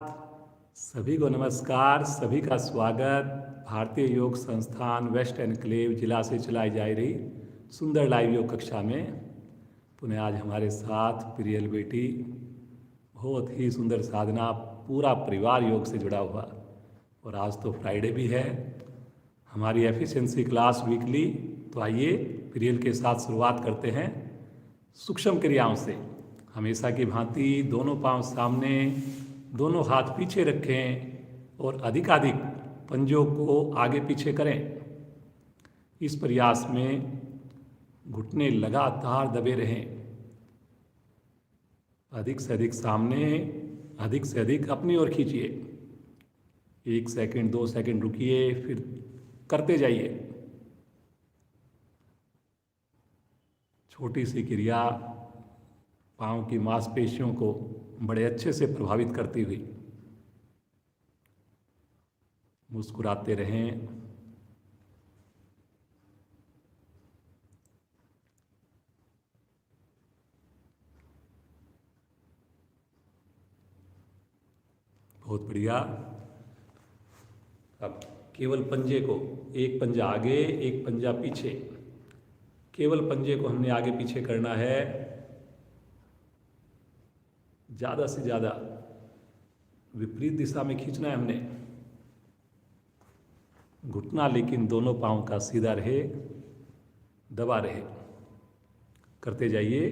सभी को नमस्कार। सभी का स्वागत भारतीय योग संस्थान वेस्ट एनक्लेव जिला से चलाई जा रही सुंदर लाइव योग कक्षा में। पुनः आज हमारे साथ प्रियल बेटी, बहुत ही सुंदर साधना, पूरा परिवार योग से जुड़ा हुआ। और आज तो फ्राइडे भी है, हमारी एफिशिएंसी क्लास वीकली। तो आइए प्रियल के साथ शुरुआत करते हैं सूक्ष्म क्रियाओं से। हमेशा की भांति दोनों पांव सामने, दोनों हाथ पीछे रखें और अधिकाधिक पंजों को आगे पीछे करें। इस प्रयास में घुटने लगातार दबे रहें। अधिक से अधिक सामने, अधिक से अधिक अपनी ओर खींचिए। 1 सेकंड 2 सेकंड रुकिए, फिर करते जाइए। छोटी सी क्रिया पाँव की मांसपेशियों को बड़े अच्छे से प्रभावित करती हुई। मुस्कुराते रहें। बहुत बढ़िया। अब केवल पंजे को, एक पंजा आगे एक पंजा पीछे, केवल पंजे को हमने आगे पीछे करना है। ज़्यादा से ज़्यादा विपरीत दिशा में खींचना है हमने। घुटना लेकिन दोनों पाँव का सीधा रहे, दबा रहे। करते जाइए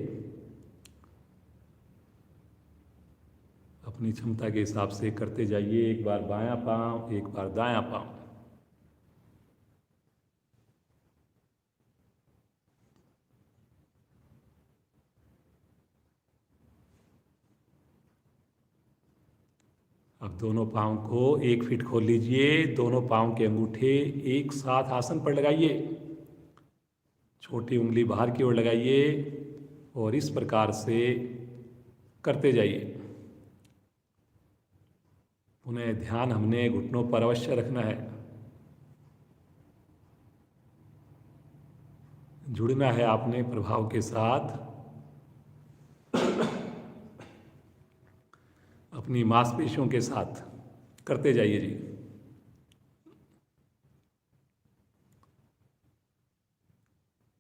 अपनी क्षमता के हिसाब से करते जाइए। एक बार बायां पाँव, एक बार दायां पाँव। अब दोनों पाँव को 1 फीट खोल लीजिए। दोनों पाँव के अंगूठे एक साथ आसन पर लगाइए। छोटी उंगली बाहर की ओर लगाइए और इस प्रकार से करते जाइए। पुनः ध्यान हमने घुटनों पर अवश्य रखना है। जुड़ना है आपने प्रभाव के साथ। अपनी मांसपेशियों के साथ करते जाइए जी।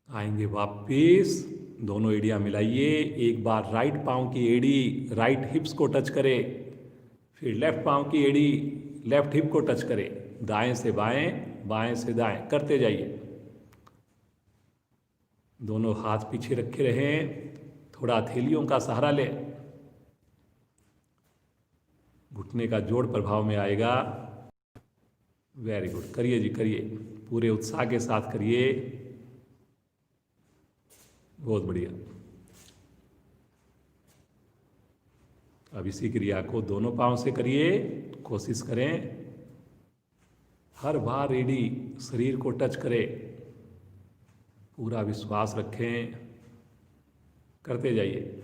आएंगे वापिस, दोनों एड़ियां मिलाइए। एक बार राइट पांव की एड़ी राइट हिप्स को टच करे, फिर लेफ्ट पांव की एड़ी लेफ्ट हिप को टच करे। दाएं से बाएं, बाएं से दाएं करते जाइए। दोनों हाथ पीछे रखे रहें। थोड़ा हथेलियों का सहारा लें। घुटने का जोड़ प्रभाव में आएगा। वेरी गुड, करिए जी करिए, पूरे उत्साह के साथ करिए। बहुत बढ़िया। अब इसी क्रिया को दोनों पांव से करिए। कोशिश करें हर बार एड़ी शरीर को टच करे। पूरा विश्वास रखें, करते जाइए।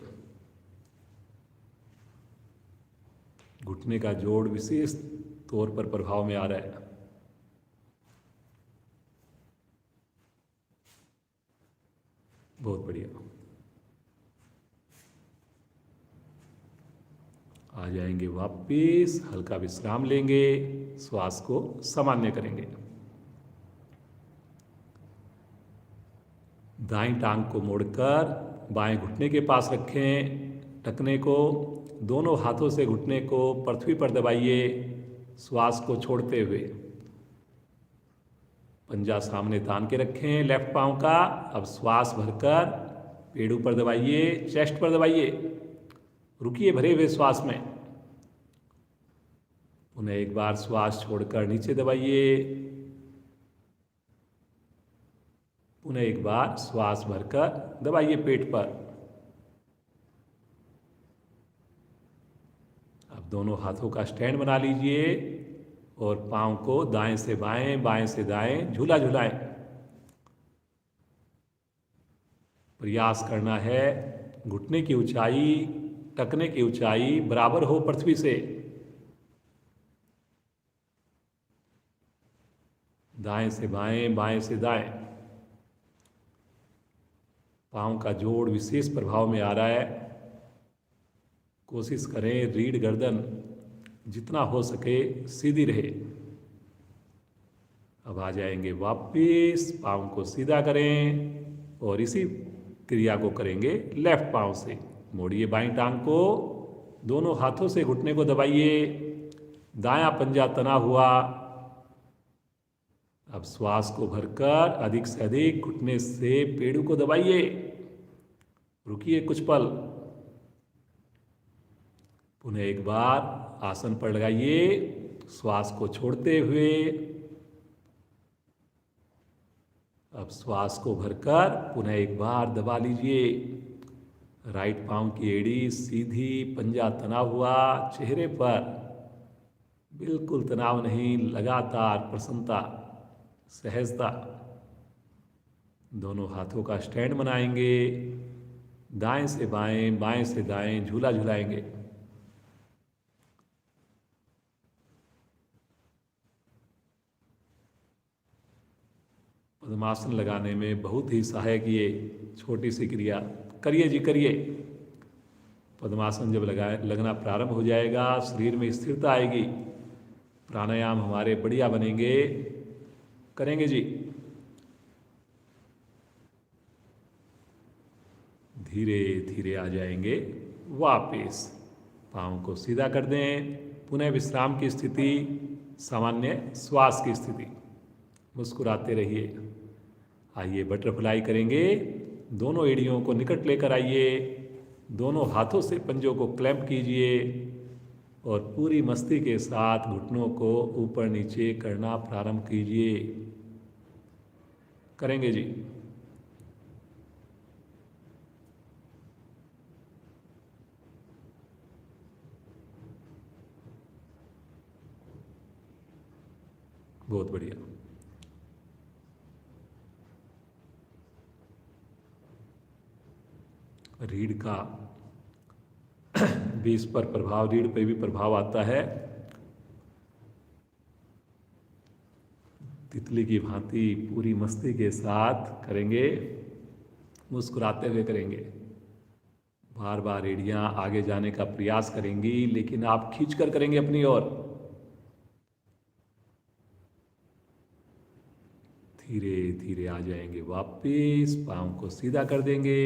घुटने का जोड़ विशेष तौर पर प्रभाव में आ रहा है। बहुत बढ़िया। आ जाएंगे वापिस, हल्का विश्राम लेंगे, श्वास को सामान्य करेंगे। दाईं टांग को मोड़कर बाएं घुटने के पास रखें। टखने को दोनों हाथों से घुटने को पृथ्वी पर दबाइए, श्वास को छोड़ते हुए। पंजा सामने तान के रखें लेफ्ट पांव का। अब श्वास भरकर पेड़ों पर दबाइए, चेस्ट पर दबाइए। रुकिए भरे हुए श्वास में। पुनः एक बार श्वास छोड़कर नीचे दबाइए। पुनः एक बार श्वास भरकर दबाइए पेट पर। अब दोनों हाथों का स्टैंड बना लीजिए और पांव को दाएं से बाएं, बाएं से दाएं झूला झुलाएं। प्रयास करना है घुटने की ऊंचाई, टखने की ऊंचाई बराबर हो पृथ्वी से। दाएं से बाएं, बाएं से दाएं। पांव का जोड़ विशेष प्रभाव में आ रहा है। कोशिश करें रीढ़ गर्दन जितना हो सके सीधी रहे। अब आ जाएंगे वापिस, पाँव को सीधा करें और इसी क्रिया को करेंगे लेफ्ट पाँव से। मोड़िए बाईं टांग को, दोनों हाथों से घुटने को दबाइए, दायां पंजा तना हुआ। अब श्वास को भरकर अधिक से अधिक घुटने से पेड़ों को दबाइए। रुकिए कुछ पल, पुनः एक बार आसन पर लगाइए, श्वास को छोड़ते हुए। अब श्वास को भरकर पुनः एक बार दबा लीजिए। राइट पांव की एड़ी सीधी, पंजा तना हुआ, चेहरे पर बिल्कुल तनाव नहीं, लगातार प्रसन्नता, सहजता। दोनों हाथों का स्टैंड बनाएंगे, दाएं से बाएं, बाएं से दाएं झूला झुलाएंगे। पद्मासन लगाने में बहुत ही सहायक ये छोटी सी क्रिया। करिए जी करिए। पद्मासन जब लगना प्रारंभ हो जाएगा, शरीर में स्थिरता आएगी, प्राणायाम हमारे बढ़िया बनेंगे। करेंगे जी। धीरे धीरे आ जाएंगे वापस, पाँव को सीधा कर दें, पुनः विश्राम की स्थिति, सामान्य श्वास की स्थिति। मुस्कुराते रहिए। आइए बटरफ्लाई करेंगे। दोनों एड़ियों को निकट लेकर आइए, दोनों हाथों से पंजों को क्लैंप कीजिए और पूरी मस्ती के साथ घुटनों को ऊपर नीचे करना प्रारंभ कीजिए। करेंगे जी। बहुत बढ़िया। रीढ़ का भी इस पर प्रभाव, रीढ़ पे भी प्रभाव आता है। तितली की भांति पूरी मस्ती के साथ करेंगे, मुस्कुराते हुए करेंगे। बार बार एड़ियां आगे जाने का प्रयास करेंगी, लेकिन आप खींचकर करेंगे अपनी ओर। धीरे धीरे आ जाएंगे वापिस, पाँव को सीधा कर देंगे,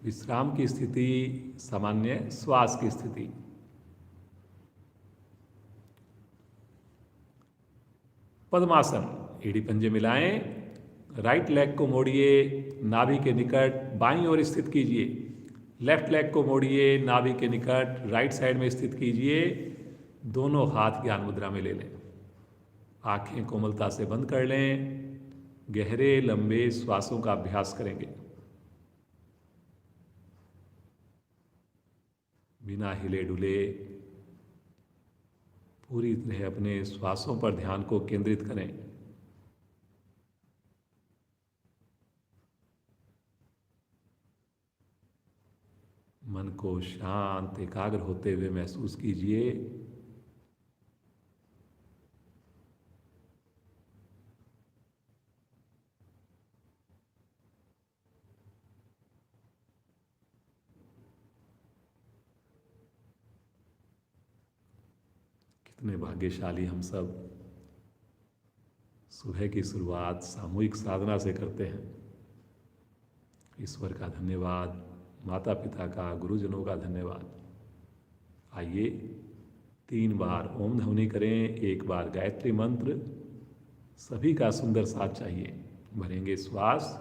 विश्राम की स्थिति, सामान्य श्वास की स्थिति। पद्मासन, एड़ी पंजे मिलाएं, राइट लेग को मोड़िए, नाभि के निकट बाईं ओर स्थित कीजिए। लेफ्ट लेग को मोड़िए, नाभि के निकट राइट साइड में स्थित कीजिए। दोनों हाथ ज्ञान मुद्रा में ले लें। आंखें कोमलता से बंद कर लें। गहरे लंबे श्वासों का अभ्यास करेंगे। बिना हिले डुले पूरी तरह अपने श्वासों पर ध्यान को केंद्रित करें। मन को शांत, एकाग्र होते हुए महसूस कीजिए। कितने भाग्यशाली हम सब, सुबह की शुरुआत सामूहिक साधना से करते हैं। ईश्वर का धन्यवाद, माता पिता का, गुरुजनों का धन्यवाद। आइए 3 बार ओम ध्वनि करें, 1 बार गायत्री मंत्र। सभी का सुंदर साथ चाहिए। भरेंगे श्वास।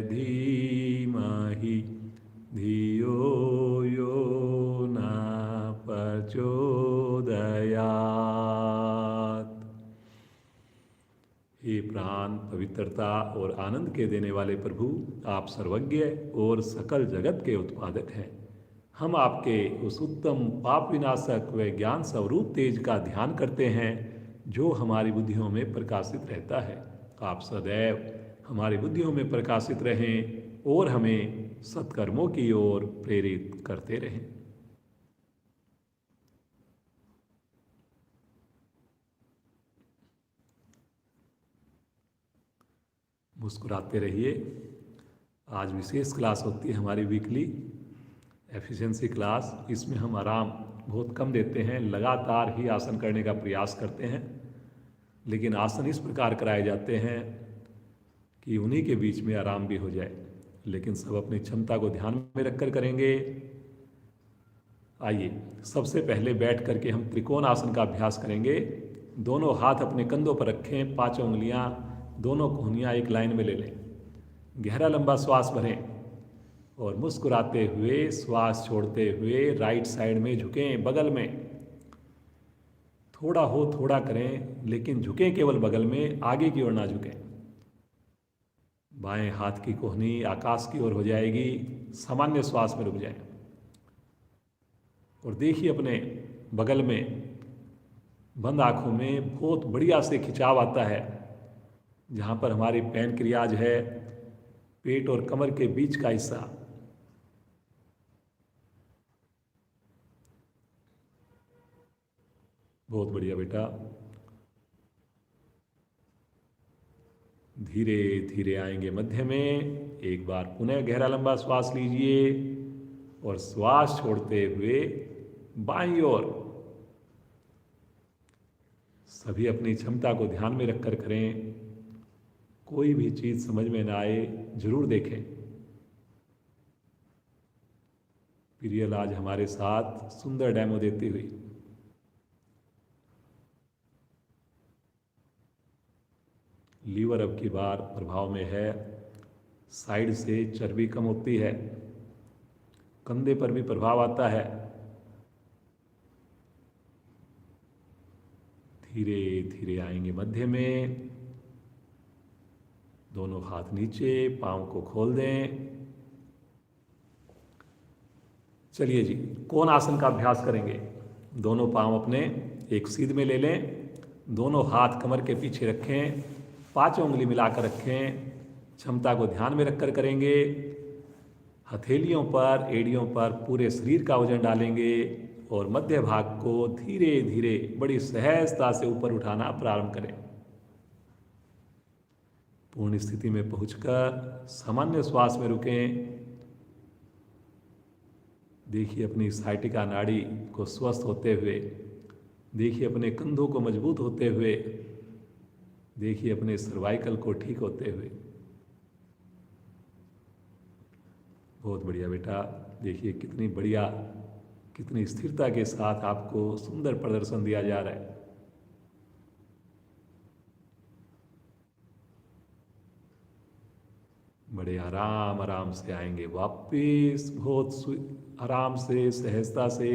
धीमहि धियो यो न प्रचोदयात्। हे प्राण पवित्रता और आनंद के देने वाले प्रभु, आप सर्वज्ञ और सकल जगत के उत्पादक हैं। हम आपके उस उत्तम पाप विनाशक व ज्ञान स्वरूप तेज का ध्यान करते हैं जो हमारी बुद्धियों में प्रकाशित रहता है। आप सदैव हमारी बुद्धियों में प्रकाशित रहें और हमें सत्कर्मों की ओर प्रेरित करते रहें। मुस्कुराते रहिए। आज विशेष क्लास होती है हमारी वीकली एफिशिएंसी क्लास। इसमें हम आराम बहुत कम देते हैं, लगातार ही आसन करने का प्रयास करते हैं, लेकिन आसन इस प्रकार कराए जाते हैं कि उन्हीं के बीच में आराम भी हो जाए, लेकिन सब अपनी क्षमता को ध्यान में रखकर करेंगे। आइए सबसे पहले बैठ करके हम त्रिकोण आसन का अभ्यास करेंगे। दोनों हाथ अपने कंधों पर रखें, पांचों उंगलियां, दोनों कोहनियां एक लाइन में ले लें। गहरा लंबा श्वास भरें और मुस्कुराते हुए श्वास छोड़ते हुए राइट साइड में झुकें, बगल में। थोड़ा हो थोड़ा करें, लेकिन झुकें केवल बगल में, आगे की ओर ना झुकें। बाएं हाथ की कोहनी आकाश की ओर हो जाएगी। सामान्य श्वास में रुक जाएं और देखिए अपने बगल में बंद आंखों में बहुत बढ़िया से खिंचाव आता है, जहाँ पर हमारी पैनक्रियाज है, पेट और कमर के बीच का हिस्सा। बहुत बढ़िया बेटा। धीरे धीरे आएंगे मध्य में। एक बार पुनः गहरा लंबा श्वास लीजिए और श्वास छोड़ते हुए बाईं ओर। सभी अपनी क्षमता को ध्यान में रखकर करें। कोई भी चीज समझ में ना आए जरूर देखें। प्रियल आज हमारे साथ सुंदर डेमो देती हुई। लीवर अब की बार प्रभाव में है, साइड से चर्बी कम होती है, कंधे पर भी प्रभाव आता है। धीरे धीरे आएंगे मध्य में। दोनों हाथ नीचे, पांव को खोल दें। चलिए जी, कोण आसन का अभ्यास करेंगे। दोनों पांव अपने एक सीध में ले लें, दोनों हाथ कमर के पीछे रखें, पांचों उंगली मिलाकर रखें। क्षमता को ध्यान में रखकर करेंगे। हथेलियों पर, एड़ियों पर पूरे शरीर का वजन डालेंगे और मध्य भाग को धीरे धीरे बड़ी सहजता से ऊपर उठाना प्रारंभ करें। पूर्ण स्थिति में पहुंचकर सामान्य श्वास में रुकें। देखिए अपनी साइटिका नाड़ी को स्वस्थ होते हुए, देखिए अपने कंधों को मजबूत होते हुए, देखिए अपने सर्वाइकल को ठीक होते हुए। बहुत बढ़िया बेटा। देखिए कितनी बढ़िया, कितनी स्थिरता के साथ आपको सुंदर प्रदर्शन दिया जा रहा है। बड़े आराम आराम से आएंगे वापिस, बहुत आराम से, सहजता से।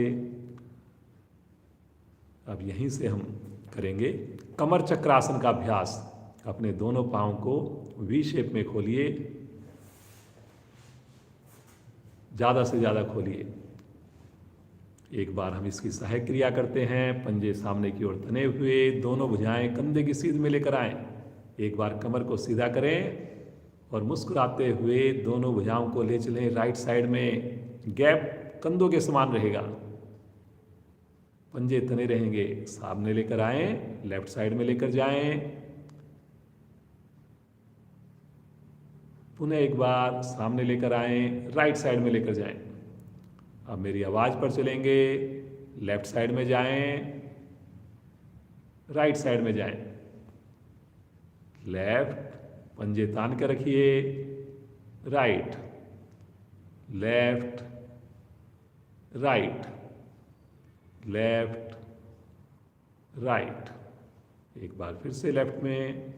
अब यहीं से हम करेंगे कमर चक्रासन का अभ्यास। अपने दोनों पांव को वी शेप में खोलिए, ज़्यादा से ज़्यादा खोलिए। एक बार हम इसकी सहायक क्रिया करते हैं। पंजे सामने की ओर तने हुए, दोनों भुजाएं कंधे की सीध में लेकर आएं। एक बार कमर को सीधा करें और मुस्कुराते हुए दोनों भुजाओं को ले चलें राइट साइड में। गैप कंधों के समान रहेगा, पंजे तने रहेंगे। सामने लेकर आएं, लेफ्ट साइड में लेकर जाएं। पुनः एक बार सामने लेकर आएं, राइट साइड में लेकर जाएं। अब मेरी आवाज पर चलेंगे। लेफ्ट साइड में जाएं, राइट साइड में जाएं। लेफ्ट, पंजे तान कर रखिए। Right, left, right, left, right. एक बार फिर से लेफ्ट में,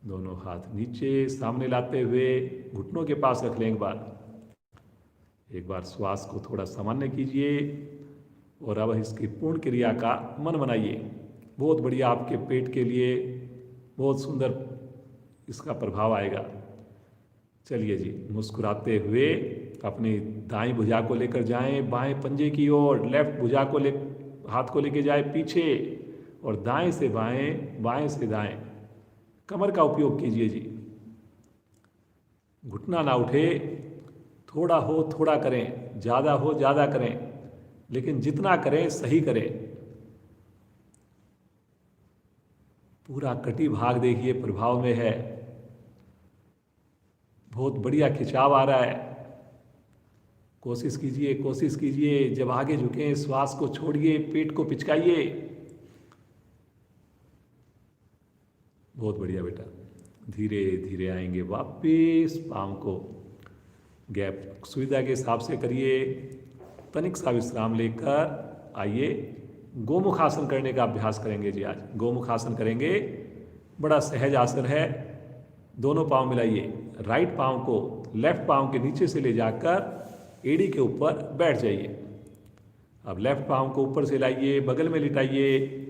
दोनों हाथ नीचे सामने लाते हुए घुटनों के पास रख लें। एक बार श्वास को थोड़ा सामान्य कीजिए और अब इसकी पूर्ण क्रिया का मन बनाइए। बहुत बढ़िया, आपके पेट के लिए बहुत सुंदर इसका प्रभाव आएगा। चलिए जी, मुस्कुराते हुए अपनी दाईं भुजा को लेकर जाएं बाएं पंजे की ओर, लेफ्ट भुजा को हाथ को लेकर जाए पीछे और दाएं से बाएं, बाएं से दाएं। कमर का उपयोग कीजिए जी, घुटना ना उठे, थोड़ा हो थोड़ा करें, ज़्यादा हो ज़्यादा करें, लेकिन जितना करें सही करें। पूरा कटी भाग देखिए प्रभाव में है, बहुत बढ़िया खिंचाव आ रहा है। कोशिश कीजिए, कोशिश कीजिए। जब आगे झुकें श्वास को छोड़िए, पेट को पिचकाइए। बहुत बढ़िया बेटा, धीरे धीरे आएंगे वापिस। पाँव को गैप सुविधा के हिसाब से करिए, तनिक सा विश्राम लेकर आइए। गोमुखासन करने का अभ्यास करेंगे जी आज। गोमुखासन करेंगे, बड़ा सहज आसन है। दोनों पाँव मिलाइए, राइट पाँव को लेफ्ट पाँव के नीचे से ले जाकर एड़ी के ऊपर बैठ जाइए। अब लेफ्ट पाँव को ऊपर से लाइए, बगल में लिटाइए।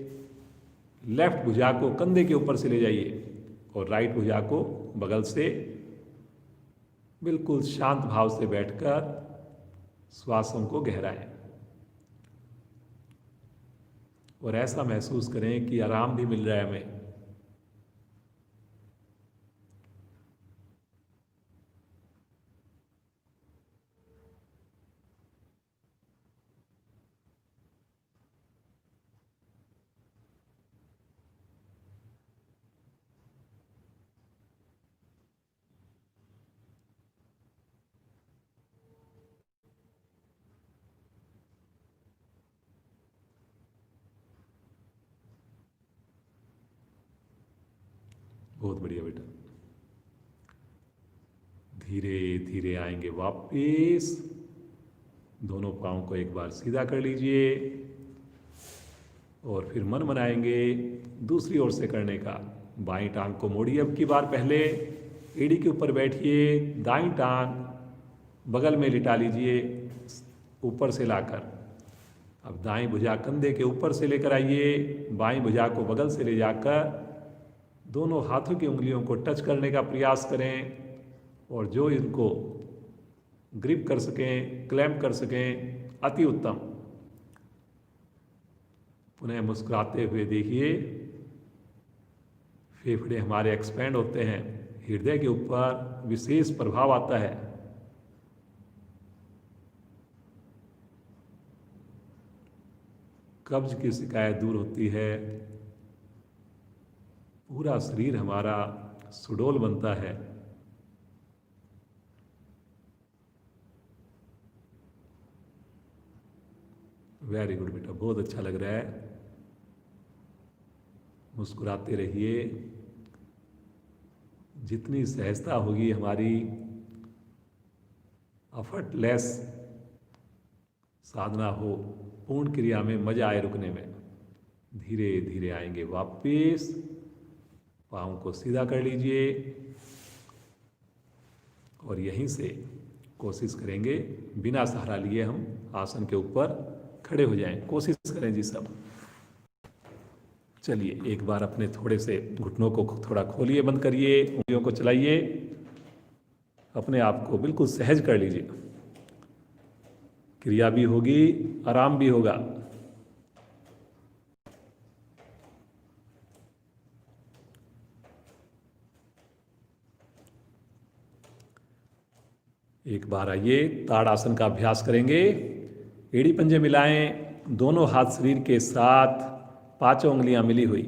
लेफ्ट भुजा को कंधे के ऊपर से ले जाइए और राइट भुजा को बगल से बिल्कुल शांत भाव से बैठकर श्वासों को गहराएं और ऐसा महसूस करें कि आराम भी मिल रहा है हमें। बहुत बढ़िया बेटा, धीरे धीरे आएंगे वापिस। दोनों पाँव को एक बार सीधा कर लीजिए और फिर मन बनाएंगे दूसरी ओर से करने का। बाईं टांग को मोड़िए, अब की बार पहले एड़ी के ऊपर बैठिए, दाईं टांग बगल में लिटा लीजिए ऊपर से लाकर। अब दाईं भुजा कंधे के ऊपर से लेकर आइए, बाईं भुजा को बगल से ले जाकर दोनों हाथों की उंगलियों को टच करने का प्रयास करें और जो इनको ग्रिप कर सकें, क्लैम्प कर सकें, अति उत्तम। पुनः मुस्कुराते हुए देखिए, फेफड़े हमारे एक्सपेंड होते हैं, हृदय के ऊपर विशेष प्रभाव आता है। कब्ज की शिकायत दूर होती है, पूरा शरीर हमारा सुडौल बनता है। वेरी गुड बेटा, बहुत अच्छा लग रहा है। मुस्कुराते रहिए। जितनी सहजता होगी हमारी एफर्टलेस साधना हो, पूर्ण क्रिया में मजा आए रुकने में। धीरे धीरे आएंगे वापिस, पाँव को सीधा कर लीजिए और यहीं से कोशिश करेंगे बिना सहारा लिए हम आसन के ऊपर खड़े हो जाएं। कोशिश करें जी सब। चलिए एक बार अपने थोड़े से घुटनों को थोड़ा खोलिए, बंद करिए, उंगलियों को चलाइए, अपने आप को बिल्कुल सहज कर लीजिए। क्रिया भी होगी, आराम भी होगा। एक बार आइए ताड़ासन का अभ्यास करेंगे। एड़ी पंजे मिलाएं, दोनों हाथ शरीर के साथ, पांचों उंगलियां मिली हुई।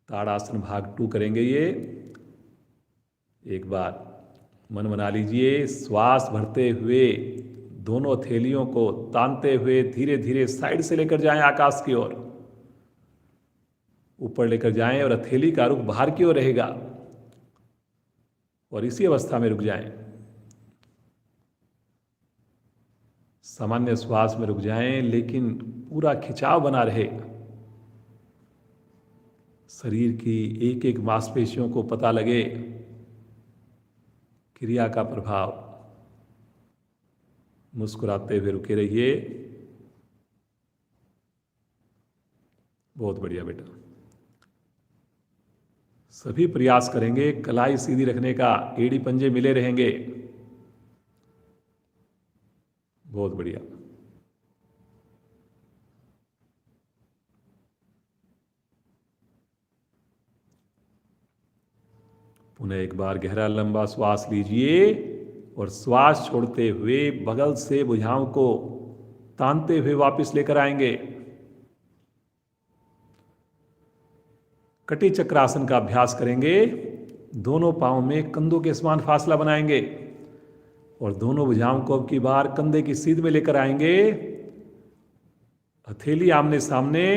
ताड़ासन भाग 2 करेंगे ये। एक बार मन बना लीजिए, श्वास भरते हुए दोनों हथेलियों को तानते हुए धीरे धीरे साइड से लेकर जाएं आकाश की ओर, ऊपर लेकर जाएं और हथेली का रुख बाहर की ओर रहेगा और इसी अवस्था में रुक जाएं। सामान्य श्वास में रुक जाएं, लेकिन पूरा खिंचाव बना रहे। शरीर की एक एक मांसपेशियों को पता लगे क्रिया का प्रभाव। मुस्कुराते हुए रुके रहिए। बहुत बढ़िया बेटा। सभी प्रयास करेंगे कलाई सीधी रखने का, एड़ी पंजे मिले रहेंगे। बहुत बढ़िया। पुनः एक बार गहरा लंबा श्वास लीजिए और श्वास छोड़ते हुए बगल से भुजाओं को तानते हुए वापस लेकर आएंगे। कटी चक्रासन का अभ्यास करेंगे। दोनों पांवों में कंधों के समान फासला बनाएंगे और दोनों भुजाओं को अब की बार कंधे की सीध में लेकर आएंगे। हथेली आमने सामने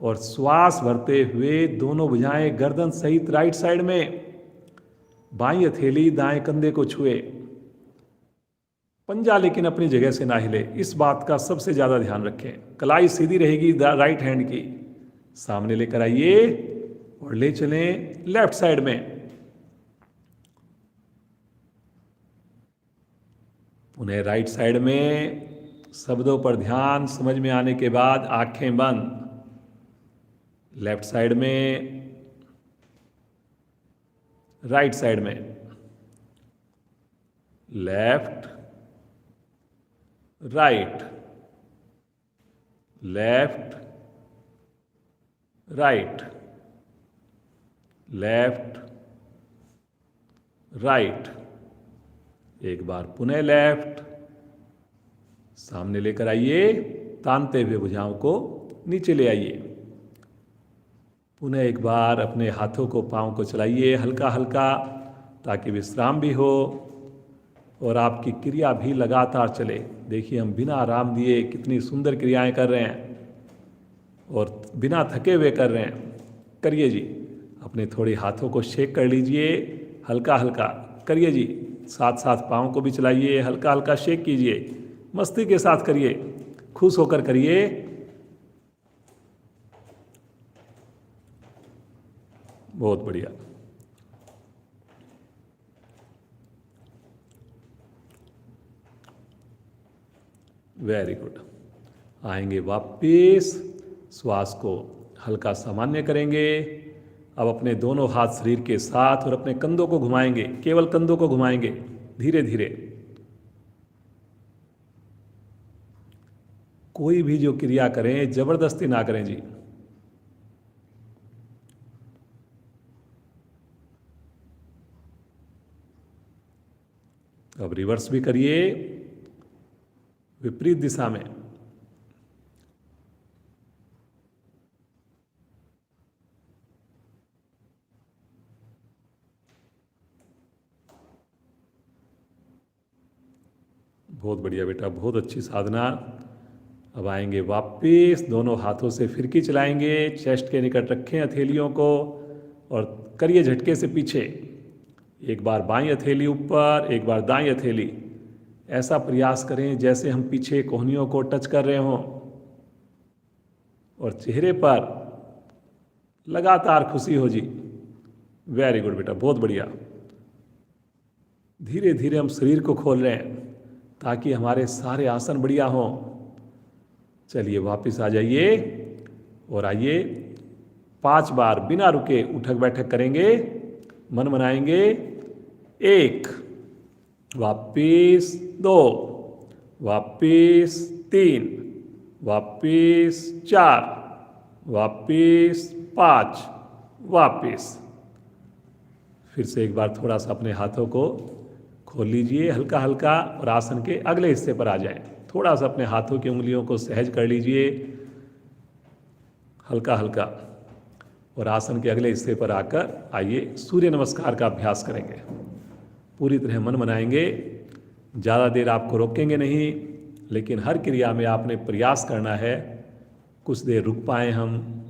और श्वास भरते हुए दोनों भुजाएं गर्दन सहित राइट साइड में। बाईं हथेली दाएं कंधे को छुए। पंजा लेकिन अपनी जगह से ना हिले, इस बात का सबसे ज्यादा ध्यान रखें। कलाई सीधी रहेगी राइट हैंड की। सामने लेकर आइए और ले चलें लेफ्ट साइड में। पुनः राइट साइड में। शब्दों पर ध्यान समझ में आने के बाद आंखें बंद। लेफ्ट साइड में, राइट साइड में। Left, right, left, right, left, right. एक बार पुनः लेफ्ट। सामने लेकर आइए, तानते हुए भुजाओं को नीचे ले आइए। पुनः एक बार अपने हाथों को, पांव को चलाइए हल्का हल्का, ताकि विश्राम भी हो और आपकी क्रिया भी लगातार चले। देखिए हम बिना आराम दिए कितनी सुंदर क्रियाएं कर रहे हैं और बिना थके हुए कर रहे हैं। करिए जी। अपने थोड़ी हाथों को शेक कर लीजिए हल्का हल्का। करिए जी। साथ साथ पाँव को भी चलाइए, हल्का हल्का शेक कीजिए। मस्ती के साथ करिए, खुश होकर करिए। बहुत बढ़िया। Very good. आएंगे वापिस, श्वास को हल्का सामान्य करेंगे। अब अपने दोनों हाथ शरीर के साथ और अपने कंधों को घुमाएंगे, केवल कंधों को घुमाएंगे धीरे धीरे। कोई भी जो क्रिया करें जबरदस्ती ना करें जी। अब रिवर्स भी करिए, विपरीत दिशा में। बहुत बढ़िया बेटा, बहुत अच्छी साधना। अब आएंगे वापिस, दोनों हाथों से फिरकी चलाएंगे, चेस्ट के निकट रखें हथेलियों को और करिए झटके से पीछे। एक बार बाईं हथेली ऊपर, एक बार दाईं हथेली। ऐसा प्रयास करें जैसे हम पीछे कोहनियों को टच कर रहे हों और चेहरे पर लगातार खुशी हो जी। वेरी गुड बेटा, बहुत बढ़िया। धीरे धीरे हम शरीर को खोल रहे हैं ताकि हमारे सारे आसन बढ़िया हों। चलिए वापस आ जाइए और आइए 5 बार बिना रुके उठक बैठक करेंगे, मन बनाएंगे। 1, वापिस 2, वापिस 3, वापिस 4, वापिस 5, वापिस। फिर से एक बार थोड़ा सा अपने हाथों को खोल लीजिए हल्का हल्का और आसन के अगले हिस्से पर आ जाएं। थोड़ा सा अपने हाथों की उंगलियों को सहज कर लीजिए हल्का हल्का और आसन के अगले हिस्से पर आकर आइए सूर्य नमस्कार का अभ्यास करेंगे। पूरी तरह मन बनाएंगे, ज़्यादा देर आपको रोकेंगे नहीं, लेकिन हर क्रिया में आपने प्रयास करना है कुछ देर रुक पाएँ, हम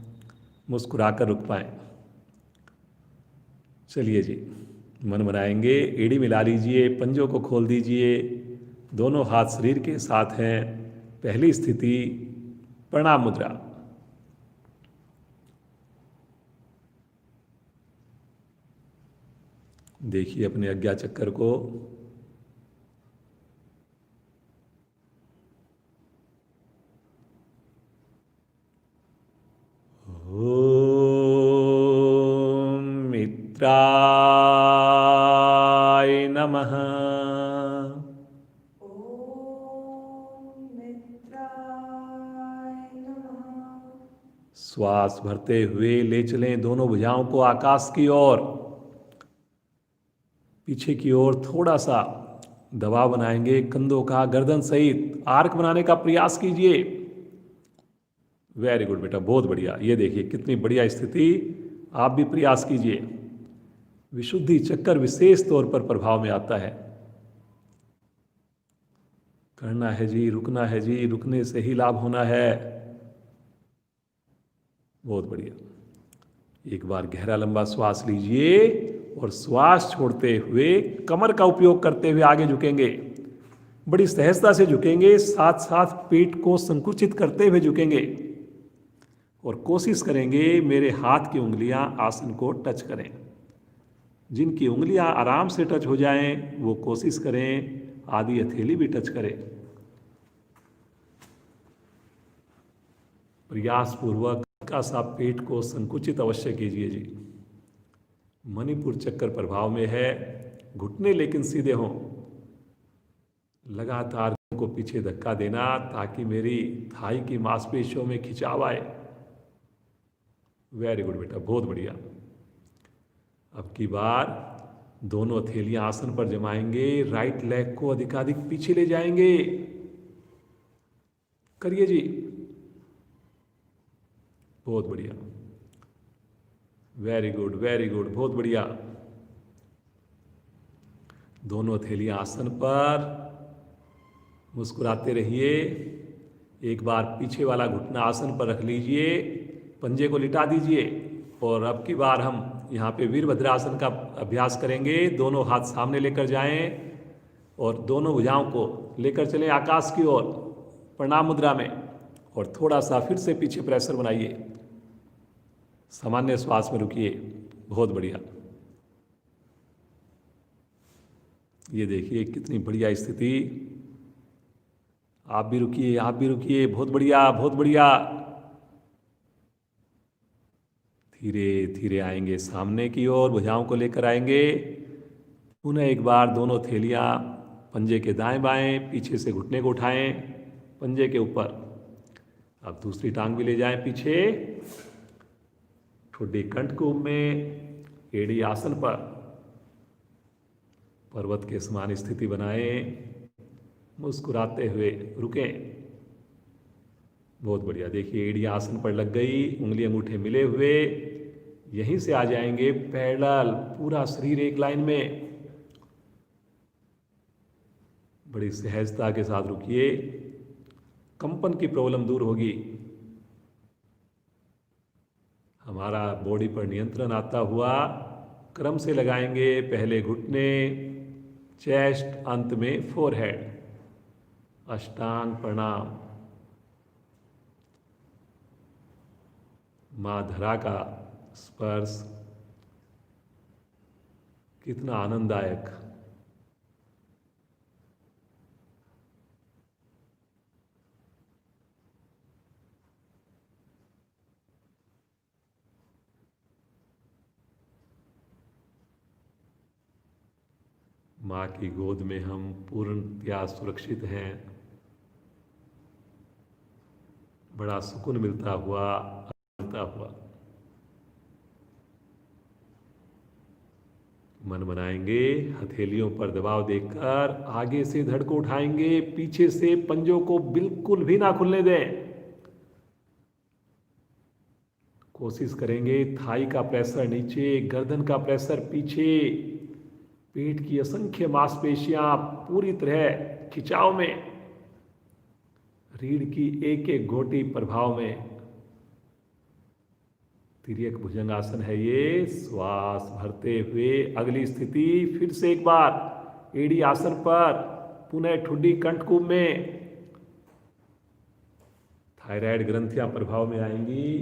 मुस्कुराकर रुक पाएँ। चलिए जी, मन बनाएंगे, एड़ी मिला लीजिए, पंजों को खोल दीजिए, दोनों हाथ शरीर के साथ हैं। पहली स्थिति प्रणाम मुद्रा। देखिए अपने अज्ञा चक्कर को। ओम मित्राय नमः। श्वास भरते हुए ले चलें दोनों भुजाओं को आकाश की ओर, पीछे की ओर थोड़ा सा दबाव बनाएंगे कंधों का, गर्दन सहित आर्क बनाने का प्रयास कीजिए। वेरी गुड बेटा, बहुत बढ़िया। ये देखिए कितनी बढ़िया स्थिति, आप भी प्रयास कीजिए। विशुद्धि चक्कर विशेष तौर पर प्रभाव में आता है। करना है जी, रुकना है जी, रुकने से ही लाभ होना है। बहुत बढ़िया। एक बार गहरा लंबा श्वास लीजिए और श्वास छोड़ते हुए कमर का उपयोग करते हुए आगे झुकेंगे। बड़ी सहजता से झुकेंगे, साथ साथ पेट को संकुचित करते हुए झुकेंगे और कोशिश करेंगे मेरे हाथ की उंगलियां आसन को टच करें। जिनकी उंगलियां आराम से टच हो जाएं वो कोशिश करें आधी हथेली भी टच करें। प्रयास पूर्वक का सा पेट को संकुचित अवश्य कीजिए जी। मणिपुर चक्कर प्रभाव में है, घुटने लेकिन सीधे हों। लगातार को पीछे धक्का देना ताकि मेरी थाई की मांसपेशियों में खिंचाव आए। वेरी गुड बेटा, बहुत बढ़िया। अब की बार दोनों हथेलियां आसन पर जमाएंगे, राइट लेग को अधिकाधिक पीछे ले जाएंगे। करिए जी, बहुत बढ़िया। वेरी गुड, वेरी गुड, बहुत बढ़िया। दोनों हथेलियां आसन पर, मुस्कुराते रहिए। एक बार पीछे वाला घुटना आसन पर रख लीजिए, पंजे को लिटा दीजिए और अब की बार हम यहाँ पे वीरभद्रासन का अभ्यास करेंगे। दोनों हाथ सामने लेकर जाएं और दोनों भुजाओं को लेकर चलें आकाश की ओर प्रणाम मुद्रा में, और थोड़ा सा फिर से पीछे प्रेशर बनाइए। सामान्य श्वास में रुकिए। बहुत बढ़िया। ये देखिए कितनी बढ़िया स्थिति। आप भी रुकिए, आप भी रुकिए। बहुत बढ़िया, बहुत बढ़िया। धीरे धीरे आएंगे सामने की ओर, भुजाओं को लेकर आएंगे। पुनः एक बार दोनों थैलियां पंजे के दाएं बाएं, पीछे से घुटने को उठाएं पंजे के ऊपर। अब दूसरी टांग भी ले जाएं पीछे, ठुड्डी कंठकूप में, एड़ी आसन पर पर्वत के समान स्थिति बनाएं। मुस्कुराते हुए रुकें। बहुत बढ़िया। देखिए एड़ी आसन पर लग गई, उंगली अंगूठे मिले हुए। यहीं से आ जाएंगे पैरेलल, पूरा शरीर एक लाइन में। बड़ी सहजता के साथ रुकिए, कंपन की प्रॉब्लम दूर होगी। हमारा बॉडी पर नियंत्रण आता हुआ क्रम से लगाएंगे। पहले घुटने, चेस्ट, अंत में फोरहेड। अष्टांग प्रणाम। मां धरा का स्पर्श कितना आनंददायक। मां की गोद में हम पूर्णतया सुरक्षित हैं। बड़ा सुकून मिलता हुआ। मन बनाएंगे, हथेलियों पर दबाव देकर आगे से धड़ को उठाएंगे, पीछे से पंजों को बिल्कुल भी ना खुलने दें। कोशिश करेंगे थाई का प्रेशर नीचे, गर्दन का प्रेशर पीछे, पेट की असंख्य मांसपेशियां पूरी तरह खिंचाव में, रीढ़ की एक एक गोटी प्रभाव में। तिर्यक भुजंगासन है ये। श्वास भरते हुए अगली स्थिति फिर से एक बार एड़ी आसन पर, पुनः ठुड्डी कंठकूप में। थायराइड ग्रंथियां प्रभाव में आएंगी।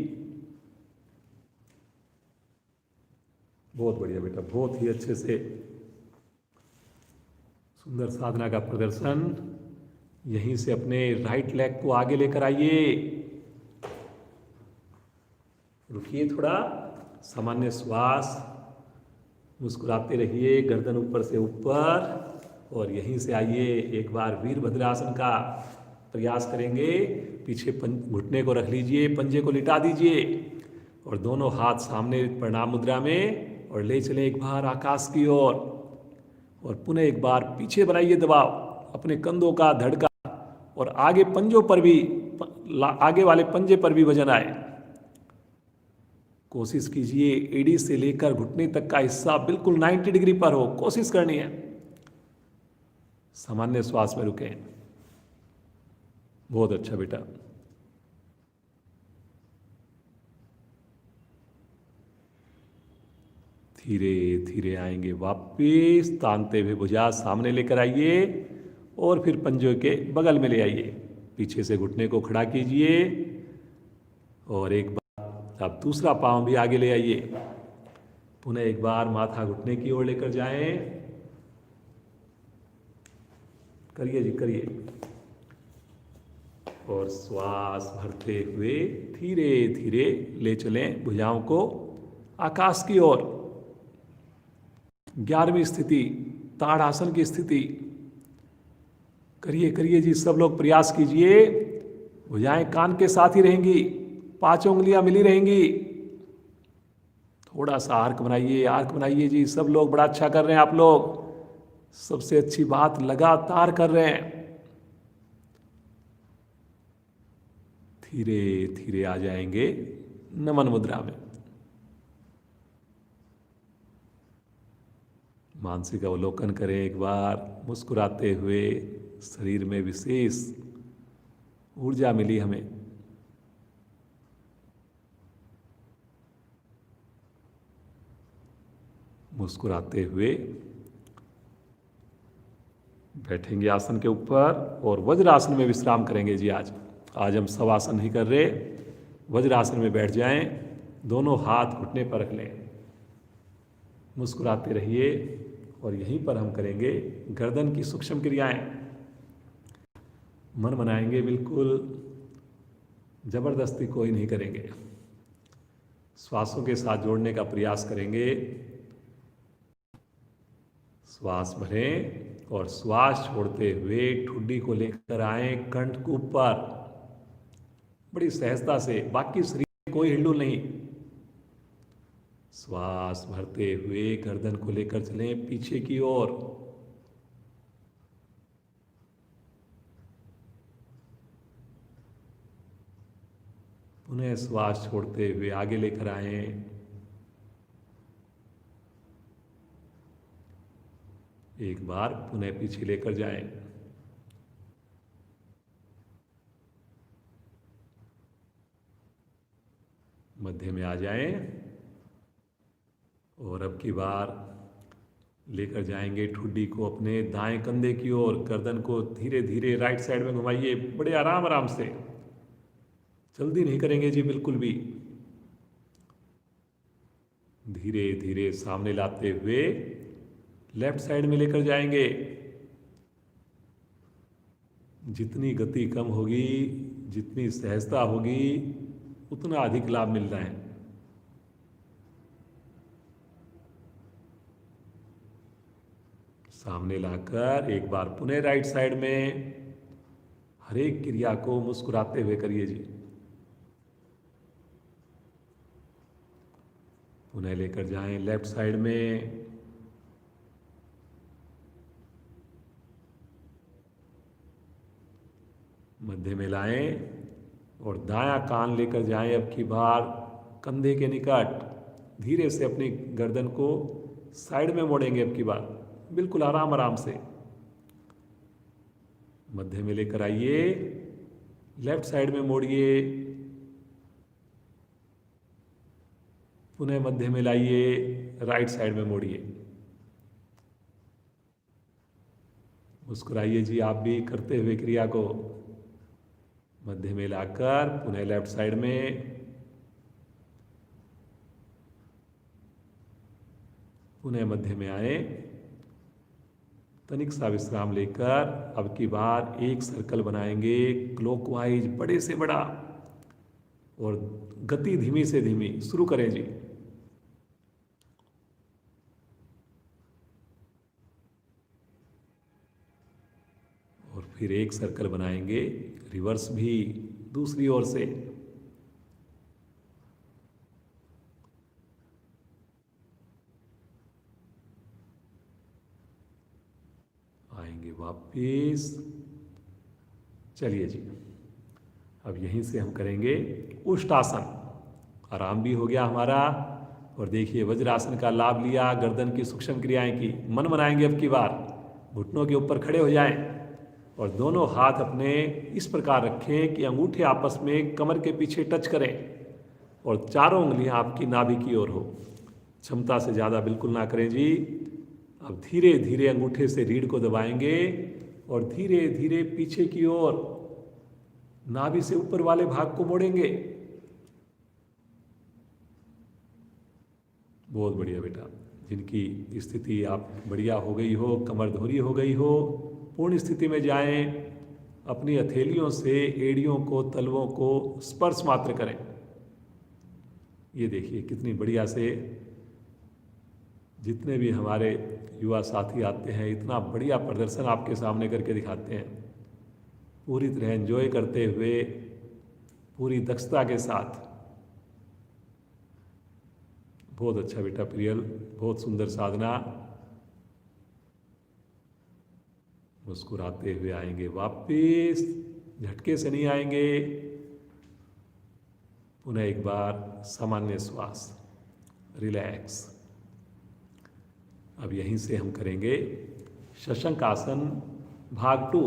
बहुत बढ़िया बेटा, बहुत ही अच्छे से सुंदर साधना का प्रदर्शन। यहीं से अपने राइट लेग को आगे लेकर आइए। रुकिए थोड़ा, सामान्य श्वास, मुस्कुराते रहिए, गर्दन ऊपर से ऊपर। और यहीं से आइए, एक बार वीरभद्रासन का प्रयास करेंगे। पीछे घुटने को रख लीजिए, पंजे को लिटा दीजिए और दोनों हाथ सामने प्रणाम मुद्रा में, और ले चलें एक बार आकाश की ओर। और पुनः एक बार पीछे बनाइए दबाव अपने कंधों का, धड़ का, और आगे पंजों पर भी, आगे वाले पंजे पर भी वजन आए। कोशिश कीजिए एड़ी से लेकर घुटने तक का हिस्सा बिल्कुल 90 डिग्री पर हो, कोशिश करनी है। सामान्य श्वास में रुकें। बहुत अच्छा बेटा। धीरे धीरे आएंगे वापिस, तानते हुए भुजा सामने लेकर आइए और फिर पंजों के बगल में ले आइए। पीछे से घुटने को खड़ा कीजिए और एक बार आप दूसरा पांव भी आगे ले आइए। पुनः एक बार माथा घुटने की ओर लेकर जाएं। करिए जी, करिए। और श्वास भरते हुए धीरे धीरे ले चलें भुजाओं को आकाश की ओर। 11वीं स्थिति, ताड़ासन की स्थिति। करिए करिए जी, सब लोग प्रयास कीजिए। भुजाएं कान के साथ ही रहेंगी, 5 उंगलियां मिली रहेंगी। थोड़ा सा आर्क बनाइए, आर्क बनाइए जी। सब लोग बड़ा अच्छा कर रहे हैं, आप लोग। सबसे अच्छी बात, लगातार कर रहे हैं। धीरे धीरे आ जाएंगे नमन मुद्रा में। मानसिक अवलोकन करें एक बार, मुस्कुराते हुए। शरीर में विशेष ऊर्जा मिली हमें। मुस्कुराते हुए बैठेंगे आसन के ऊपर और वज्रासन में विश्राम करेंगे जी। आज हम शवासन नहीं कर रहे। वज्रासन में बैठ जाएं, दोनों हाथ घुटने पर रख लें, मुस्कुराते रहिए। और यहीं पर हम करेंगे गर्दन की सूक्ष्म क्रियाएं। मन बनाएंगे, बिल्कुल जबरदस्ती कोई नहीं करेंगे। श्वासों के साथ जोड़ने का प्रयास करेंगे। श्वास भरें और श्वास छोड़ते हुए ठुड्डी को लेकर आए कंठ के ऊपर, बड़ी सहजता से। बाकी शरीर कोई हिलडुल नहीं। श्वास भरते हुए गर्दन को लेकर चलें पीछे की ओर। पुनः श्वास छोड़ते हुए आगे लेकर आए। एक बार पुनः पीछे लेकर जाएं। मध्य में आ जाएं और अब की बार लेकर जाएंगे ठुड्डी को अपने दाएं कंधे की ओर। गर्दन को धीरे धीरे राइट साइड में घुमाइए, बड़े आराम आराम से। जल्दी नहीं करेंगे जी बिल्कुल भी। धीरे धीरे सामने लाते हुए लेफ्ट साइड में लेकर जाएंगे। जितनी गति कम होगी, जितनी सहजता होगी, उतना अधिक लाभ मिल रहा है। सामने लाकर एक बार पुनः राइट साइड में। हर एक क्रिया को मुस्कुराते हुए करिए जी। पुनः लेकर जाएं लेफ्ट साइड में। मध्य में लाएं और दायां कान लेकर जाएं अब की बार कंधे के निकट। धीरे से अपनी गर्दन को साइड में मोड़ेंगे अब की बार, बिल्कुल आराम आराम से। मध्य में लेकर आइए, लेफ्ट साइड में मोड़िए, पुनः मध्य में लाइए, राइट साइड में मोड़िए। मुस्कुराइए जी, आप भी करते हुए क्रिया को। मध्य में लाकर पुनः लेफ्ट साइड में, पुनः मध्य में आए, तनिक सा विश्राम लेकर अब की बार एक सर्कल बनाएंगे क्लॉकवाइज, बड़े से बड़ा, और गति धीमी से धीमी। शुरू करें जी। और फिर एक सर्कल बनाएंगे रिवर्स भी, दूसरी ओर से। आएंगे वापिस। चलिए जी, अब यहीं से हम करेंगे उष्टासन। आराम भी हो गया हमारा। और देखिए वज्रासन का लाभ लिया, गर्दन की सूक्ष्म क्रियाएं की। मन बनाएंगे अब की बार। घुटनों के ऊपर खड़े हो जाएं और दोनों हाथ अपने इस प्रकार रखें कि अंगूठे आपस में कमर के पीछे टच करें और चारों उंगलियां आपकी नाभि की ओर हो। क्षमता से ज़्यादा बिल्कुल ना करें जी। अब धीरे धीरे अंगूठे से रीढ़ को दबाएंगे और धीरे धीरे पीछे की ओर नाभि से ऊपर वाले भाग को मोड़ेंगे। बहुत बढ़िया बेटा। जिनकी स्थिति आप बढ़िया हो गई हो, कमर धोरी हो गई हो, पूर्ण स्थिति में जाएं। अपनी हथेलियों से एड़ियों को, तलवों को स्पर्श मात्र करें। ये देखिए कितनी बढ़िया से जितने भी हमारे युवा साथी आते हैं, इतना बढ़िया प्रदर्शन आपके सामने करके दिखाते हैं, पूरी तरह एंजॉय करते हुए, पूरी दक्षता के साथ। बहुत अच्छा बेटा प्रियल, बहुत सुंदर साधना। मुस्कुराते हुए आएंगे वापिस, झटके से नहीं आएंगे। पुनः एक बार सामान्य श्वास, रिलैक्स। अब यहीं से हम करेंगे शशंक आसन भाग 2।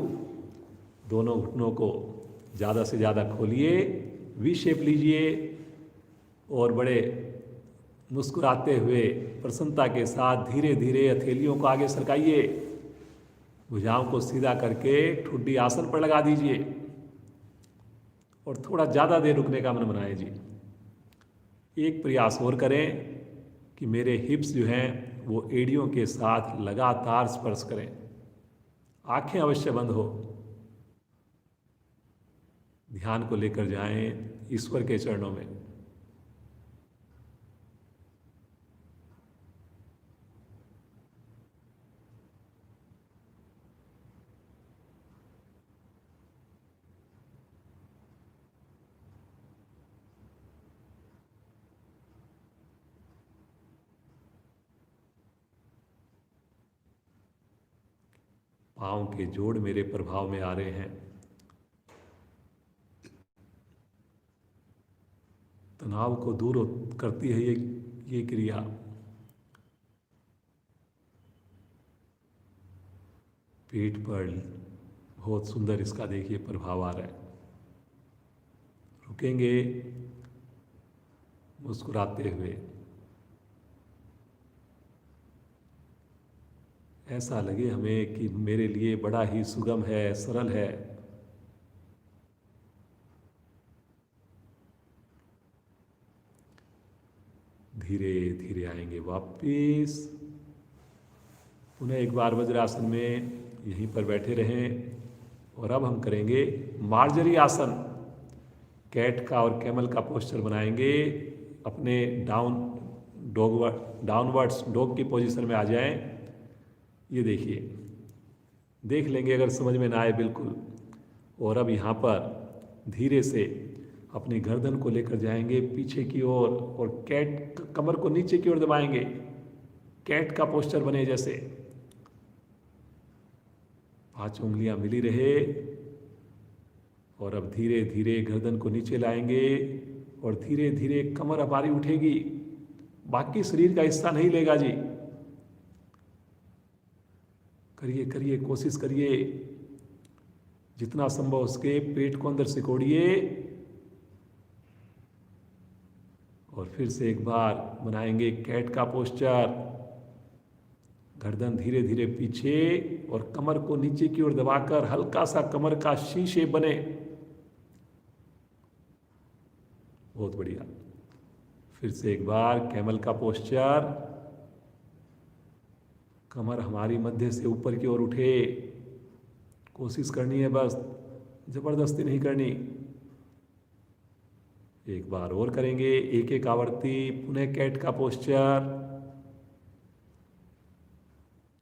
दोनों घुटनों को ज़्यादा से ज़्यादा खोलिए, वी शेप लीजिए और बड़े मुस्कुराते हुए प्रसन्नता के साथ धीरे धीरे हथेलियों को आगे सरकाइए। भुजाओं को सीधा करके ठुड्डी आसन पर लगा दीजिए और थोड़ा ज़्यादा देर रुकने का मन बनाए जी। एक प्रयास और करें कि मेरे हिप्स जो हैं वो एड़ियों के साथ लगातार स्पर्श करें। आंखें अवश्य बंद हो। ध्यान को लेकर जाएं ईश्वर के चरणों में। पाँव के जोड़ मेरे प्रभाव में आ रहे हैं। तनाव को दूर करती है ये क्रिया। पेट पर बहुत सुंदर इसका देखिए प्रभाव आ रहा है। रुकेंगे मुस्कुराते हुए। ऐसा लगे हमें कि मेरे लिए बड़ा ही सुगम है, सरल है। धीरे धीरे आएंगे वापिस। पुनः एक बार वज्रासन में यहीं पर बैठे रहें। और अब हम करेंगे मार्जरी आसन। कैट का और कैमल का पोस्चर बनाएंगे। अपने डाउनवर्ड्स डॉग की पोजीशन में आ जाएं। ये देखिए, देख लेंगे अगर समझ में ना आए बिल्कुल। और अब यहाँ पर धीरे से अपनी गर्दन को लेकर जाएंगे पीछे की ओर और कैट कमर को नीचे की ओर दबाएंगे। कैट का पोस्चर बने जैसे। 5 उंगलियां मिली रहे। और अब धीरे धीरे गर्दन को नीचे लाएंगे और धीरे धीरे कमर हमारी उठेगी। बाकी शरीर का हिस्सा नहीं लेगा जी। करिए करिए, कोशिश करिए। जितना संभव उसके पेट को अंदर सिकोड़िए। और फिर से एक बार बनाएंगे कैट का पोस्चर। गर्दन धीरे धीरे पीछे और कमर को नीचे की ओर दबाकर हल्का सा कमर का सी शेप बने। बहुत बढ़िया। फिर से एक बार कैमल का पोस्चर। कमर हमारी मध्य से ऊपर की ओर उठे, कोशिश करनी है बस, जबरदस्ती नहीं करनी। एक बार और करेंगे, एक एक आवर्ती, पुनः कैट का पोस्चर।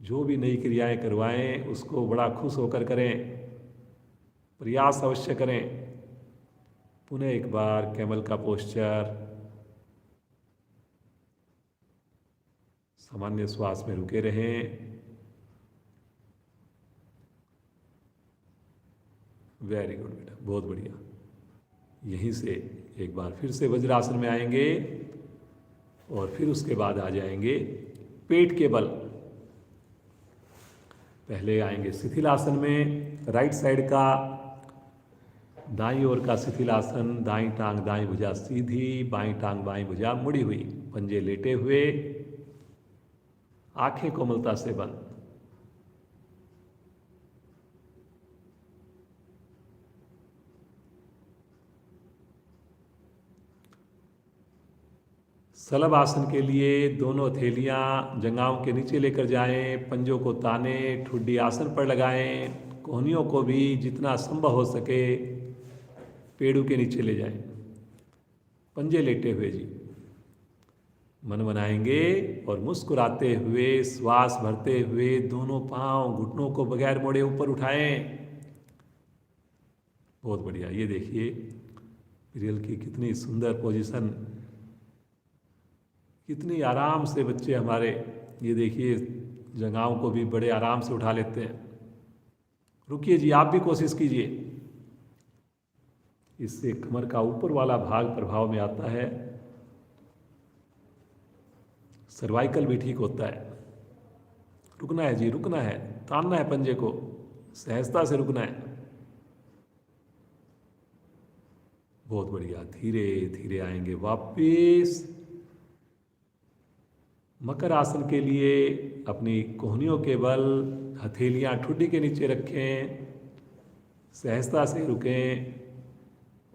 जो भी नई क्रियाएं करवाएं उसको बड़ा खुश होकर करें, प्रयास अवश्य करें। पुनः एक बार कैमल का पोस्चर, सामान्य श्वास में रुके रहें। वेरी गुड बेटा, बहुत बढ़िया। यहीं से एक बार फिर से वज्रासन में आएंगे और फिर उसके बाद आ जाएंगे पेट के बल। पहले आएंगे शिथिलासन में, राइट साइड का दाईं ओर का शिथिलासन। दाईं टांग दाईं भुजा सीधी, बाईं टांग बाईं भुजा मुड़ी हुई, पंजे लेटे हुए, आंखें कोमलता से बंद। सलभ आसन के लिए दोनों हथेलियां जंघाओं के नीचे लेकर जाएं, पंजों को ताने, ठुड्डी आसन पर लगाएं, कोहनियों को भी जितना संभव हो सके पेड़ों के नीचे ले जाएं, पंजे लेटे हुए जी। मन बनाएंगे और मुस्कुराते हुए, श्वास भरते हुए दोनों पांव घुटनों को बगैर मोड़े ऊपर उठाएं। बहुत बढ़िया। ये देखिए पिरियल की कितनी सुंदर पोजीशन, कितनी आराम से बच्चे हमारे, ये देखिए जंघाओं को भी बड़े आराम से उठा लेते हैं। रुकिए जी, आप भी कोशिश कीजिए। इससे कमर का ऊपर वाला भाग प्रभाव में आता है, सर्वाइकल भी ठीक होता है। रुकना है जी, रुकना है, तानना है पंजे को, सहजता से रुकना है। बहुत बढ़िया। धीरे धीरे आएंगे वापिस। मकर आसन के लिए अपनी कोहनियों के बल हथेलियां ठुड्डी के नीचे रखें, सहजता से रुकें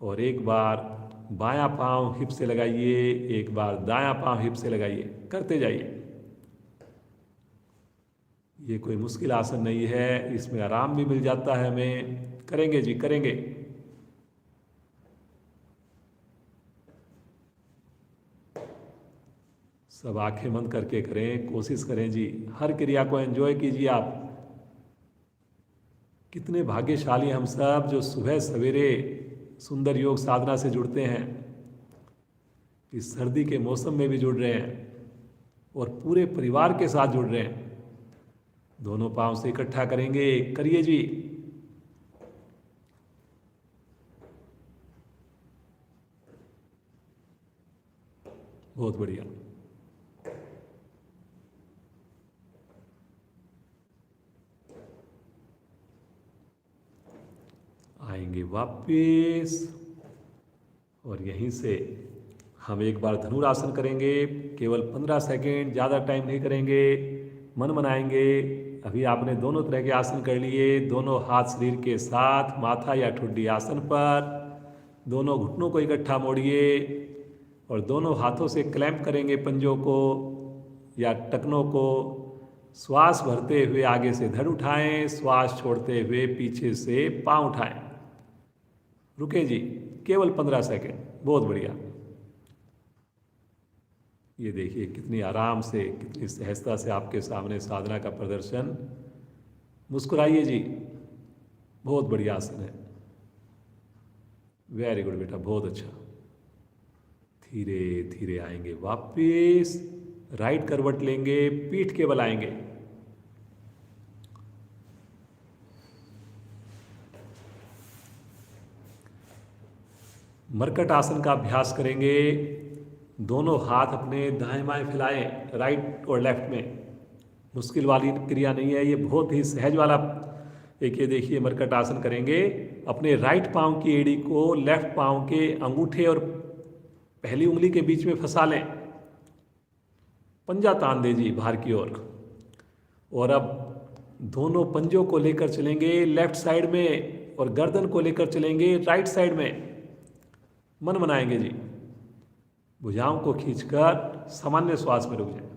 और एक बार बायां पांव हिप से लगाइए, एक बार दायां पांव हिप से लगाइए, करते जाइए। ये कोई मुश्किल आसन नहीं है, इसमें आराम भी मिल जाता है हमें। करेंगे जी, करेंगे। सब आंखें बंद करके करें, कोशिश करें जी। हर क्रिया को एंजॉय कीजिए आप। कितने भाग्यशाली हम सब जो सुबह सवेरे सुंदर योग साधना से जुड़ते हैं, इस सर्दी के मौसम में भी जुड़ रहे हैं और पूरे परिवार के साथ जुड़ रहे हैं। दोनों पांव से इकट्ठा करेंगे, करिए जी। बहुत बढ़िया। आएंगे वापिस और यहीं से हम एक बार धनुरासन करेंगे, केवल 15 सेकेंड, ज़्यादा टाइम नहीं करेंगे। मन बनाएंगे। अभी आपने दोनों तरह के आसन कर लिए। दोनों हाथ शरीर के साथ माथा या ठुड्डी आसन पर, दोनों घुटनों को इकट्ठा मोड़िए और दोनों हाथों से क्लैंप करेंगे पंजों को या टखनों को। श्वास भरते हुए आगे से धड़ उठाएं, श्वास छोड़ते हुए पीछे से पांव उठाएं। रुके जी, केवल 15 सेकेंड। बहुत बढ़िया। ये देखिए कितनी आराम से, कितनी सहजता से आपके सामने साधना का प्रदर्शन। मुस्कुराइए जी। बहुत बढ़िया आसन है। वेरी गुड बेटा, बहुत अच्छा। धीरे धीरे आएंगे वापिस, राइट करवट लेंगे, पीठ के बल आएंगे। मरकट आसन का अभ्यास करेंगे। दोनों हाथ अपने दाएं बाएं फैलाएं, राइट और लेफ्ट में। मुश्किल वाली क्रिया नहीं है, ये बहुत ही सहज वाला। एक ये देखिए मरकट आसन करेंगे, अपने राइट पांव की एड़ी को लेफ्ट पांव के अंगूठे और पहली उंगली के बीच में फंसा लें, पंजा तान दे जी बाहर की ओर। और अब दोनों पंजों को लेकर चलेंगे लेफ्ट साइड में और गर्दन को लेकर चलेंगे राइट साइड में। मन बनाएंगे जी। भुजाओं को खींचकर सामान्य श्वास में रुक जाए।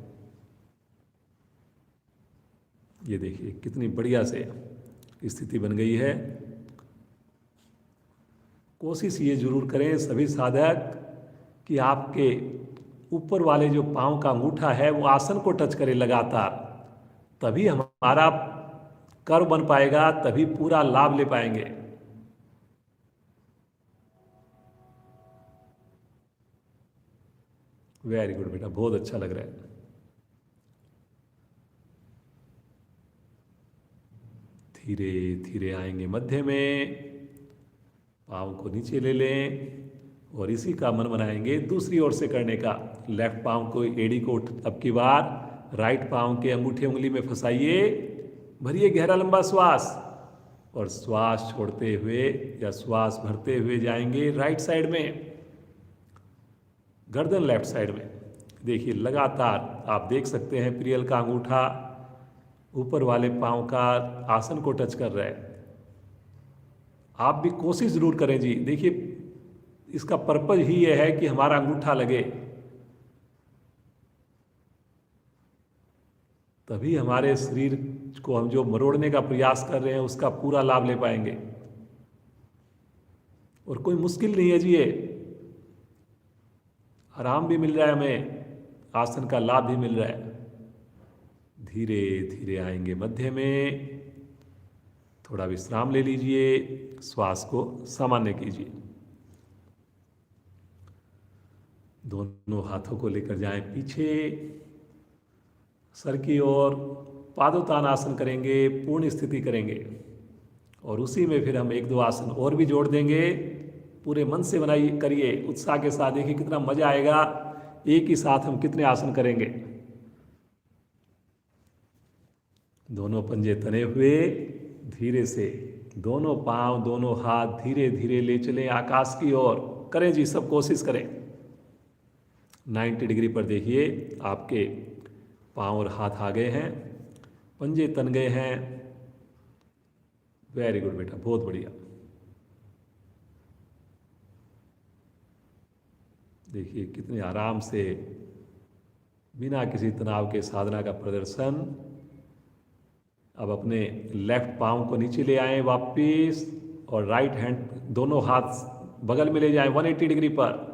ये देखिए कितनी बढ़िया से स्थिति बन गई है। कोशिश ये जरूर करें सभी साधक कि आपके ऊपर वाले जो पांव का अंगूठा है वो आसन को टच करे लगातार, तभी हमारा कर्व बन पाएगा, तभी पूरा लाभ ले पाएंगे। वेरी गुड बेटा, बहुत अच्छा लग रहा है। धीरे धीरे आएंगे मध्य में, पाँव को नीचे ले लें और इसी का मन बनाएंगे दूसरी ओर से करने का। लेफ्ट पाँव को एड़ी को अब की बार राइट पाँव के अंगूठे उंगली में फंसाइए, भरिए गहरा लंबा श्वास और श्वास छोड़ते हुए या श्वास भरते हुए जाएंगे राइट साइड में, गर्दन लेफ्ट साइड में। देखिए लगातार आप देख सकते हैं प्रियल का अंगूठा ऊपर वाले पाँव का आसन को टच कर रहा है। आप भी कोशिश जरूर करें जी। देखिए इसका पर्पज ही यह है कि हमारा अंगूठा लगे, तभी हमारे शरीर को हम जो मरोड़ने का प्रयास कर रहे हैं उसका पूरा लाभ ले पाएंगे। और कोई मुश्किल नहीं है जी, ये आराम भी मिल रहा है हमें, आसन का लाभ भी मिल रहा है। धीरे धीरे आएंगे मध्य में, थोड़ा विश्राम ले लीजिए, श्वास को सामान्य कीजिए। दोनों हाथों को लेकर जाएं पीछे, सर की ओर, पादोत्तान आसन करेंगे, पूर्ण स्थिति करेंगे और उसी में फिर हम एक दो आसन और भी जोड़ देंगे। पूरे मन से बनाइए, करिए उत्साह के साथ, देखिए कितना मजा आएगा। एक ही साथ हम कितने आसन करेंगे। दोनों पंजे तने हुए, धीरे से दोनों पांव दोनों हाथ धीरे धीरे ले चलें आकाश की ओर। करें जी, सब कोशिश करें। 90 डिग्री पर देखिए आपके पांव और हाथ आ गए हैं, पंजे तन गए हैं। वेरी गुड बेटा, बहुत बढ़िया। देखिए कितने आराम से बिना किसी तनाव के साधना का प्रदर्शन। अब अपने लेफ्ट पाँव को नीचे ले आएं वापिस और राइट हैंड दोनों हाथ बगल में ले जाएं 180 डिग्री पर।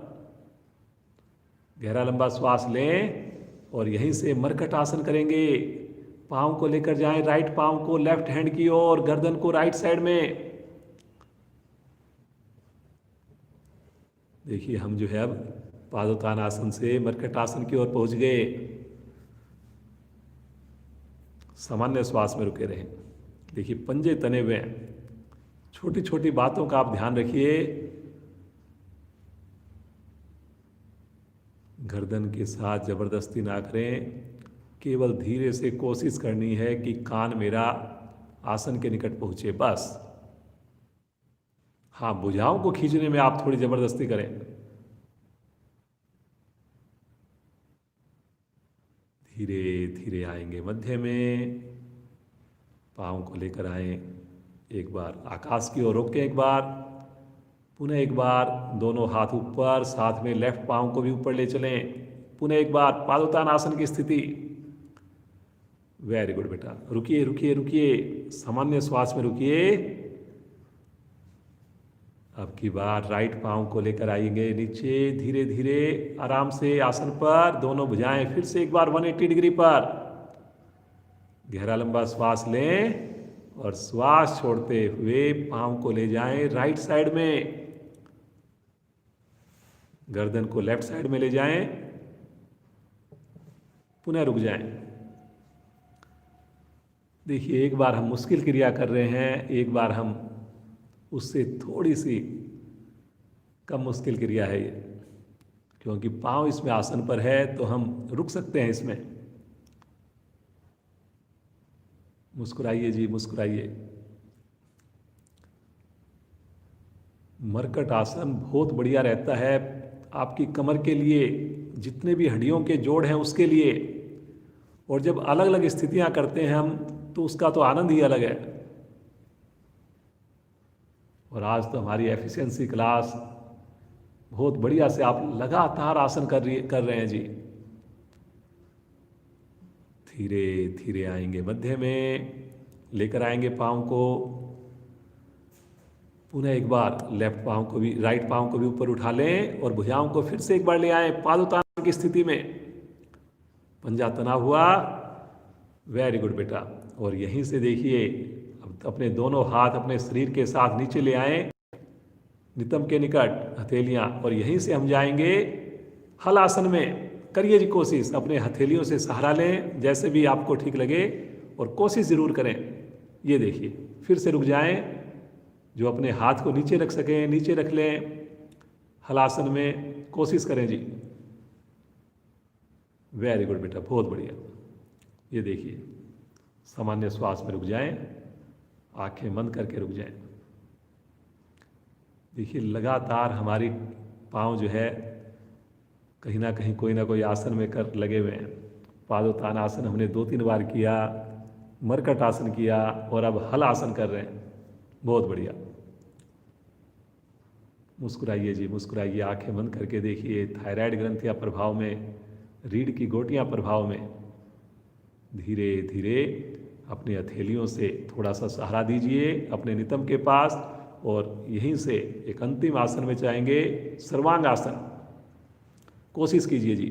गहरा लंबा श्वास लें और यहीं से मरकट आसन करेंगे। पाँव को लेकर जाएं, राइट पाँव को लेफ्ट हैंड की ओर, गर्दन को राइट साइड में। देखिए हम जो है अब पादोत्तान आसन से मरकट आसन की ओर पहुंच गए। सामान्य श्वास में रुके रहें। देखिए पंजे तने हुए हैं। छोटी छोटी बातों का आप ध्यान रखिए। गर्दन के साथ जबरदस्ती ना करें, केवल धीरे से कोशिश करनी है कि कान मेरा आसन के निकट पहुंचे, बस। हाँ, भुजाओं को खींचने में आप थोड़ी जबरदस्ती करें। धीरे धीरे आएंगे मध्य में, पाँव को लेकर आए, एक बार आकाश की ओर रोकें, एक बार, पुनः एक बार दोनों हाथ ऊपर, साथ में लेफ्ट पाँव को भी ऊपर ले चलें, पुनः एक बार पादोत्तान आसन की स्थिति। वेरी गुड बेटा, रुकिए रुकिए रुकिए, सामान्य श्वास में रुकिए। अब की बार राइट पाँव को लेकर आएंगे नीचे, धीरे धीरे आराम से आसन पर, दोनों भुजाएं फिर से एक बार 180 डिग्री पर। गहरा लंबा श्वास लें और श्वास छोड़ते हुए पाँव को ले जाएं राइट साइड में, गर्दन को लेफ्ट साइड में ले जाएं, पुनः रुक जाएं। देखिए एक बार हम मुश्किल क्रिया कर रहे हैं, एक बार हम उससे थोड़ी सी कम मुश्किल क्रिया है ये, क्योंकि पाँव इसमें आसन पर है तो हम रुक सकते हैं इसमें। मुस्कुराइए जी, मुस्कुराइए। मरकट आसन बहुत बढ़िया रहता है आपकी कमर के लिए, जितने भी हड्डियों के जोड़ हैं उसके लिए। और जब अलग अलग स्थितियां करते हैं हम तो उसका तो आनंद ही अलग है। और आज तो हमारी एफिशिएंसी क्लास बहुत बढ़िया से आप लगातार आसन कर रहे हैं जी। धीरे धीरे आएंगे मध्य में, लेकर आएंगे पाँव को। पुनः एक बार लेफ्ट पाँव को भी, राइट पाँव को भी ऊपर उठा लें और भुजाओं को फिर से एक बार ले आए पादोत्तान की स्थिति में। पंजा तना हुआ, वेरी गुड बेटा। और यहीं से देखिए अब अपने दोनों हाथ अपने शरीर के साथ नीचे ले आए, नितंब के निकट हथेलियां, और यहीं से हम जाएंगे हल आसन में। करिए जी कोशिश, अपने हथेलियों से सहारा लें जैसे भी आपको ठीक लगे, और कोशिश जरूर करें। ये देखिए फिर से रुक जाएं, जो अपने हाथ को नीचे रख सकें नीचे रख लें, हलासन में कोशिश करें जी। वेरी गुड बेटा, बहुत बढ़िया। ये देखिए सामान्य श्वास में रुक जाएं, आंखें बंद करके रुक जाएं। देखिए लगातार हमारी पाँव जो है कहीं ना कहीं कोई ना कोई आसन में कर लगे हुए हैं। पादोत्तान आसन हमने 2-3 बार किया, मरकट आसन किया, और अब हल आसन कर रहे हैं। बहुत बढ़िया। मुस्कुराइए जी, मुस्कुराइए, आंखें बंद करके देखिए। थायराइड ग्रंथियां प्रभाव में, रीढ़ की गोटियां प्रभाव में। धीरे धीरे अपनी हथेलियों से थोड़ा सा सहारा दीजिए अपने नितंब के पास, और यहीं से एक अंतिम आसन में जाएंगे, सर्वांग आसन। कोशिश कीजिए जी।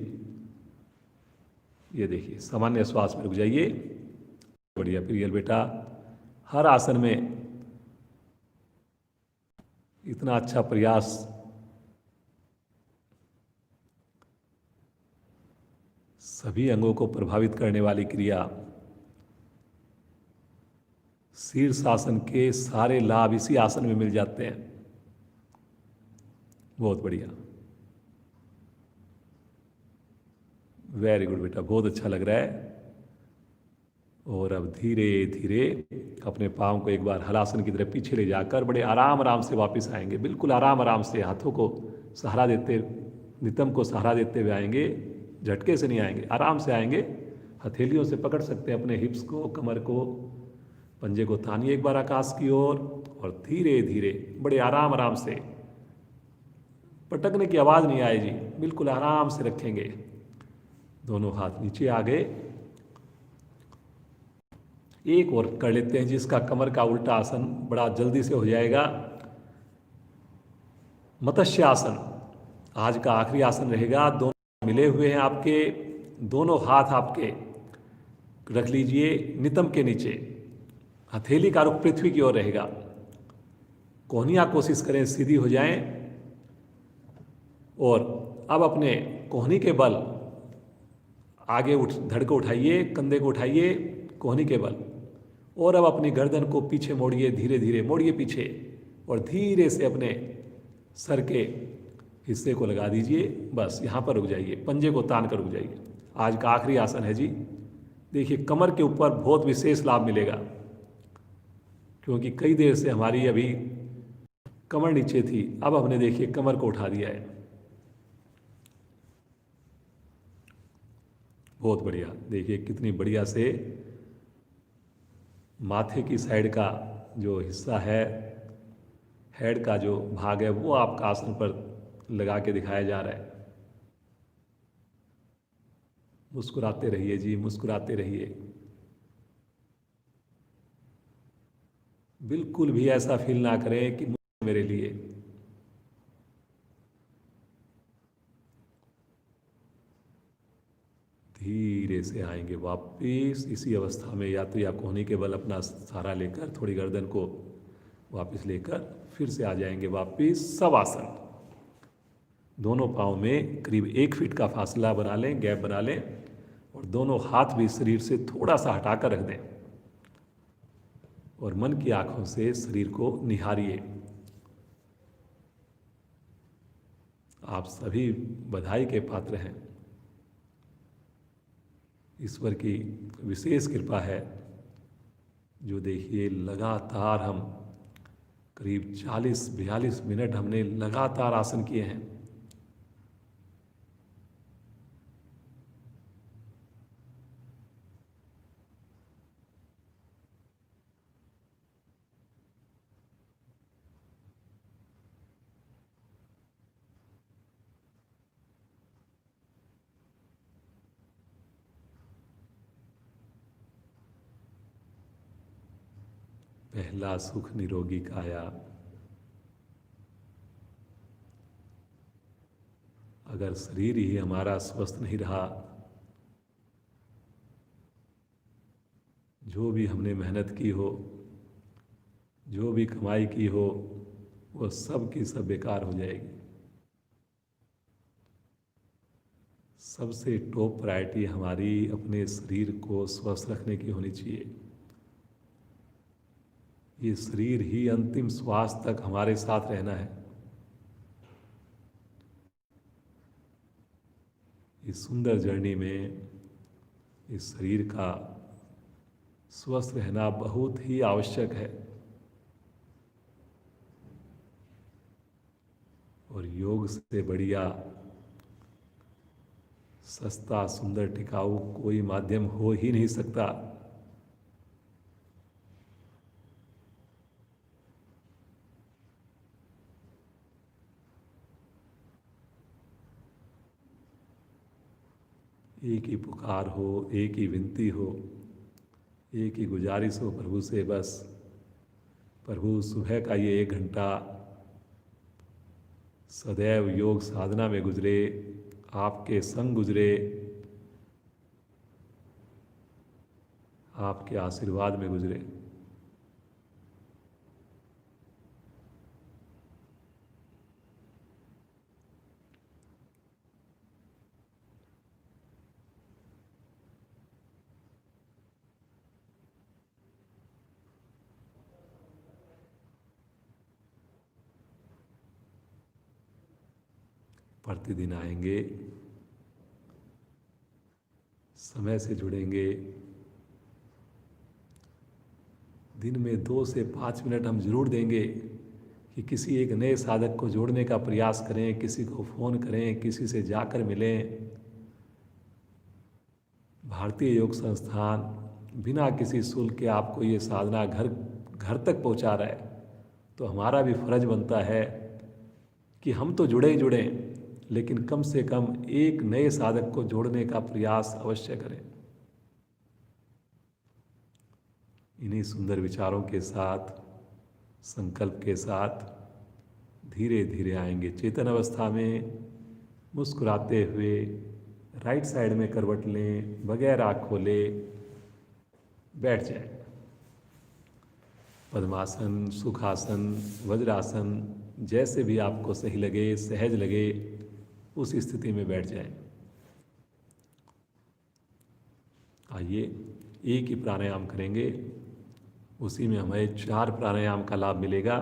ये देखिए सामान्य श्वास में रुक जाइए। बढ़िया प्रियल बेटा, हर आसन में इतना अच्छा प्रयास सभी अंगों को प्रभावित करने वाली क्रिया, शीर्षासन के सारे लाभ इसी आसन में मिल जाते हैं। बहुत बढ़िया, वेरी गुड बेटा, बहुत अच्छा लग रहा है। और अब धीरे धीरे अपने पाँव को एक बार हलासन की तरफ पीछे ले जाकर बड़े आराम आराम से वापस आएंगे। बिल्कुल आराम आराम से हाथों को सहारा देते, नितंब को सहारा देते हुए आएंगे। झटके से नहीं आएंगे, आराम से आएंगे। हथेलियों से पकड़ सकते हैं अपने हिप्स को, कमर को। पंजे को तानिए एक बार आकाश की ओर, और धीरे धीरे बड़े आराम आराम से, पटकने की आवाज़ नहीं आए जी, बिल्कुल आराम से रखेंगे। दोनों हाथ नीचे आ गए। एक और कर लेते हैं जिसका कमर का उल्टा आसन बड़ा जल्दी से हो जाएगा। मत्स्य आसन आज का आखिरी आसन रहेगा। दोनों मिले हुए हैं आपके, दोनों हाथ आपके रख लीजिए नितंब के नीचे। हथेली का रुख पृथ्वी की ओर रहेगा। कोहनियाँ कोशिश करें सीधी हो जाएं, और अब अपने कोहनी के बल आगे धड़ को उठाइए, कंधे को उठाइए कोहनी के बल, और अब अपनी गर्दन को पीछे मोड़िए, धीरे धीरे मोड़िए पीछे, और धीरे से अपने सर के हिस्से को लगा दीजिए। बस यहाँ पर रुक जाइए, पंजे को तान कर रुक जाइए। आज का आखिरी आसन है जी। देखिए कमर के ऊपर बहुत विशेष लाभ मिलेगा, क्योंकि कई देर से हमारी अभी कमर नीचे थी, अब हमने देखिए कमर को उठा दिया है। बहुत बढ़िया। देखिए कितनी बढ़िया से माथे की साइड का जो हिस्सा है, हेड का जो भाग है, वो आपका आसन पर लगा के दिखाया जा रहा है। मुस्कुराते रहिए जी, मुस्कुराते रहिए। बिल्कुल भी ऐसा फील ना करें कि मेरे लिए। धीरे से आएंगे वापिस इसी अवस्था में, या तो या कोहनी के बल अपना सहारा लेकर थोड़ी गर्दन को वापस लेकर फिर से आ जाएंगे वापिस शवासन। दोनों पाँव में करीब 1 फीट का फासला बना लें, गैप बना लें, और दोनों हाथ भी शरीर से थोड़ा सा हटाकर रख दें, और मन की आंखों से शरीर को निहारिए। आप सभी बधाई के पात्र हैं। ईश्वर की विशेष कृपा है, जो देखिए लगातार हम करीब 40-42 मिनट हमने लगातार आसन किए हैं। पहला सुख निरोगी काया। अगर शरीर ही हमारा स्वस्थ नहीं रहा, जो भी हमने मेहनत की हो, जो भी कमाई की हो, वो सब की सब बेकार हो जाएगी। सबसे टॉप प्रायोरिटी हमारी अपने शरीर को स्वस्थ रखने की होनी चाहिए। ये शरीर ही अंतिम श्वास तक हमारे साथ रहना है। इस सुंदर जर्नी में इस शरीर का स्वस्थ रहना बहुत ही आवश्यक है। और योग से बढ़िया सस्ता सुंदर टिकाऊ कोई माध्यम हो ही नहीं सकता। एक ही पुकार हो, एक ही विनती हो, एक ही गुजारिश हो प्रभु से, बस प्रभु सुबह का ये 1 घंटा सदैव योग साधना में गुजरे, आपके संग गुजरे, आपके आशीर्वाद में गुजरे। प्रतिदिन आएंगे, समय से जुड़ेंगे। दिन में 2 से 5 मिनट हम जरूर देंगे कि किसी एक नए साधक को जोड़ने का प्रयास करें, किसी को फ़ोन करें, किसी से जाकर मिलें। भारतीय योग संस्थान बिना किसी शुल्क के आपको ये साधना घर घर तक पहुंचा रहा है, तो हमारा भी फर्ज बनता है कि हम तो जुड़े ही जुड़ें, लेकिन कम से कम एक नए साधक को जोड़ने का प्रयास अवश्य करें। इन्हीं सुंदर विचारों के साथ, संकल्प के साथ धीरे धीरे आएंगे चेतन अवस्था में। मुस्कुराते हुए राइट साइड में करवट लें, बगैर आँख खोले बैठ जाए। पद्मासन, सुखासन, वज्रासन, जैसे भी आपको सही लगे, सहज लगे, उस स्थिति में बैठ जाएं। आइए एक ही प्राणायाम करेंगे, उसी में हमें 4 प्राणायाम का लाभ मिलेगा।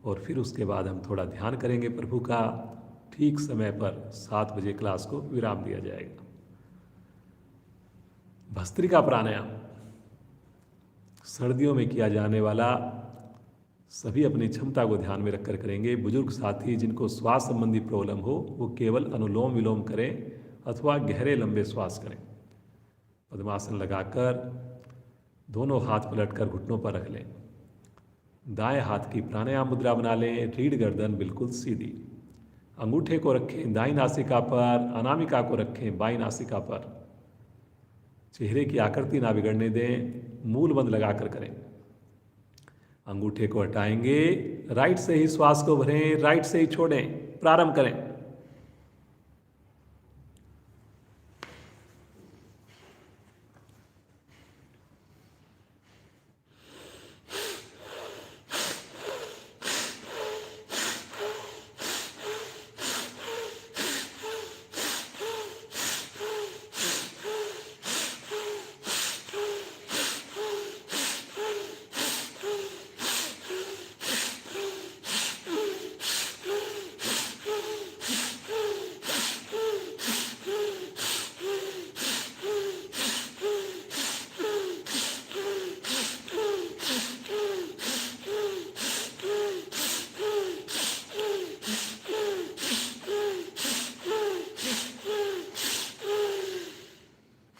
और फिर उसके बाद हम थोड़ा ध्यान करेंगे प्रभु का। ठीक समय पर 7 बजे क्लास को विराम दिया जाएगा। भस्त्रिका प्राणायाम सर्दियों में किया जाने वाला, सभी अपनी क्षमता को ध्यान में रखकर करेंगे। बुजुर्ग साथी जिनको श्वास संबंधी प्रॉब्लम हो, वो केवल अनुलोम विलोम करें अथवा गहरे लंबे श्वास करें। पद्मासन लगाकर दोनों हाथ पलटकर घुटनों पर रख लें। दाएं हाथ की प्राणायाम मुद्रा बना लें। रीढ़ गर्दन बिल्कुल सीधी। अंगूठे को रखें दाईं नासिका पर, अनामिका को रखें बाईं नासिका पर। चेहरे की आकृति ना बिगड़ने दें, मूल बंद लगाकर करें। अंगूठे को हटाएंगे, राइट से ही श्वास को भरें, राइट से ही छोड़ें। प्रारंभ करें।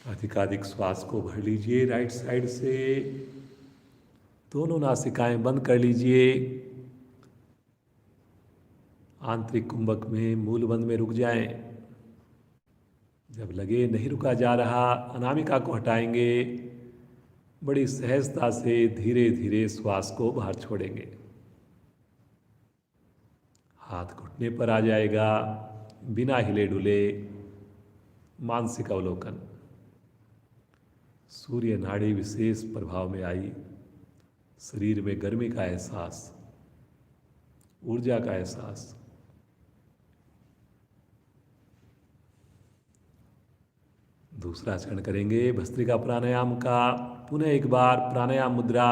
अधिकाधिक श्वास को भर लीजिए राइट साइड से। दोनों नासिकाएं बंद कर लीजिए। आंतरिक कुंभक में मूल बंद में रुक जाएं। जब लगे नहीं रुका जा रहा, अनामिका को हटाएंगे। बड़ी सहजता से धीरे धीरे श्वास को बाहर छोड़ेंगे। हाथ घुटने पर आ जाएगा, बिना हिले डुले। मानसिक अवलोकन। सूर्य नाड़ी विशेष प्रभाव में आई। शरीर में गर्मी का एहसास, ऊर्जा का एहसास। दूसरा चरण करेंगे भस्त्रिका प्राणायाम का। पुनः एक बार प्राणायाम मुद्रा।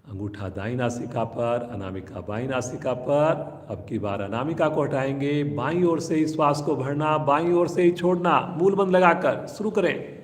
अंगूठा दाईं नासिका पर, अनामिका बाईं नासिका पर। अब की बार अनामिका को हटाएंगे। बाईं ओर से ही श्वास को भरना, बाईं ओर से ही छोड़ना। मूल बंद लगाकर शुरू करें।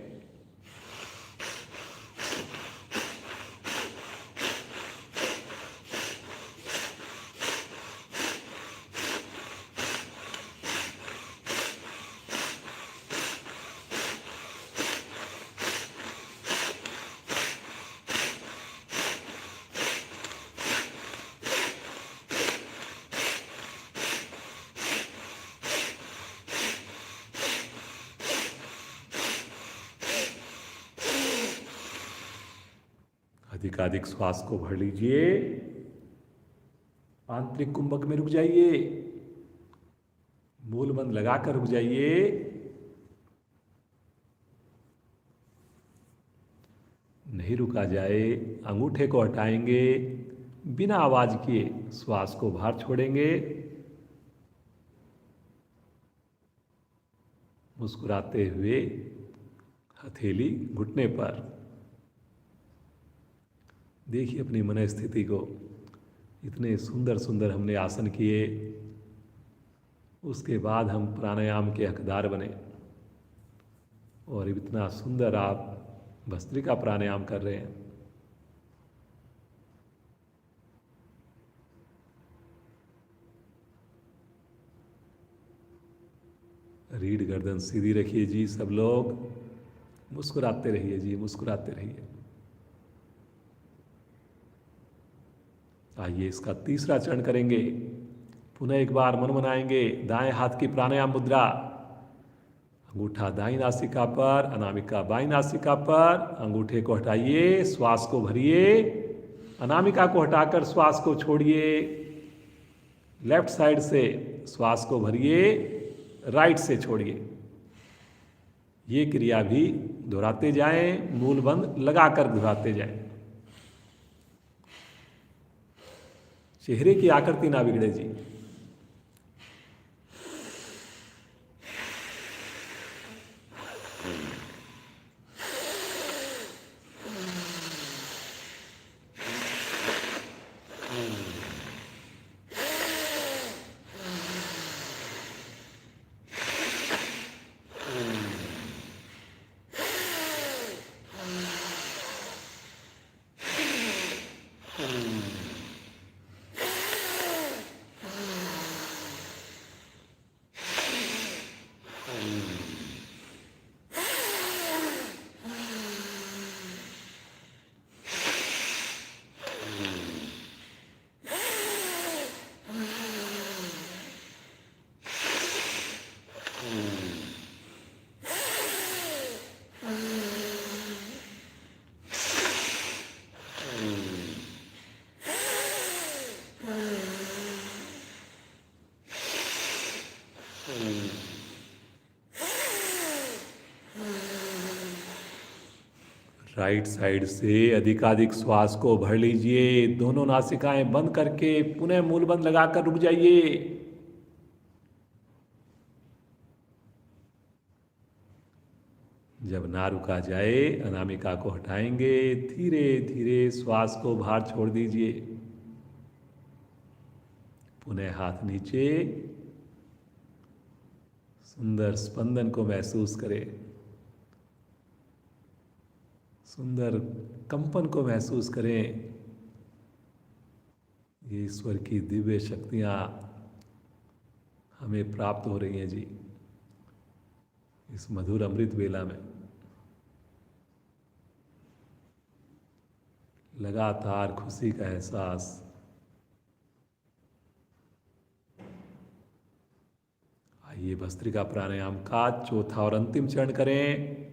अधिकाधिक श्वास को भर लीजिए। आंतरिक कुंभक में रुक जाइए। मूल बंद लगाकर रुक जाइए। नहीं रुका जाए, अंगूठे को हटाएंगे। बिना आवाज किए श्वास को बाहर छोड़ेंगे। मुस्कुराते हुए हथेली घुटने पर। देखिए अपनी मन स्थिति को। इतने सुंदर सुंदर हमने आसन किए, उसके बाद हम प्राणायाम के हकदार बने और इतना सुंदर आप भस्त्रिका प्राणायाम कर रहे हैं। रीढ़ गर्दन सीधी रखिए जी। सब लोग मुस्कुराते रहिए जी, मुस्कुराते रहिए। आइए इसका तीसरा चरण करेंगे। पुनः एक बार मन मनाएंगे। दाएं हाथ की प्राणायाम मुद्रा। अंगूठा दाईं नासिका पर, अनामिका बाईं नासिका पर। अंगूठे को हटाइए, श्वास को भरिए। अनामिका को हटाकर श्वास को छोड़िए। लेफ्ट साइड से श्वास को भरिए, राइट से छोड़िए। ये क्रिया भी दोहराते जाएं, मूल बंद लगाकर दोहराते जाएं। चेहरे की आकृति ना बिगड़े जी। राइट साइड से अधिकाधिक श्वास को भर लीजिए। दोनों नासिकाएं बंद करके पुनः मूल बंद लगाकर रुक जाइए। जब ना रुका जाए, अनामिका को हटाएंगे। धीरे धीरे श्वास को बाहर छोड़ दीजिए। पुनः हाथ नीचे। सुंदर स्पंदन को महसूस करें। सुंदर कंपन को महसूस करें। ये ईश्वर की दिव्य शक्तियाँ हमें प्राप्त हो रही हैं जी, इस मधुर अमृत वेला में। लगातार खुशी का एहसास। आइए भस्त्रिका प्राणायाम का चौथा और अंतिम चरण करें।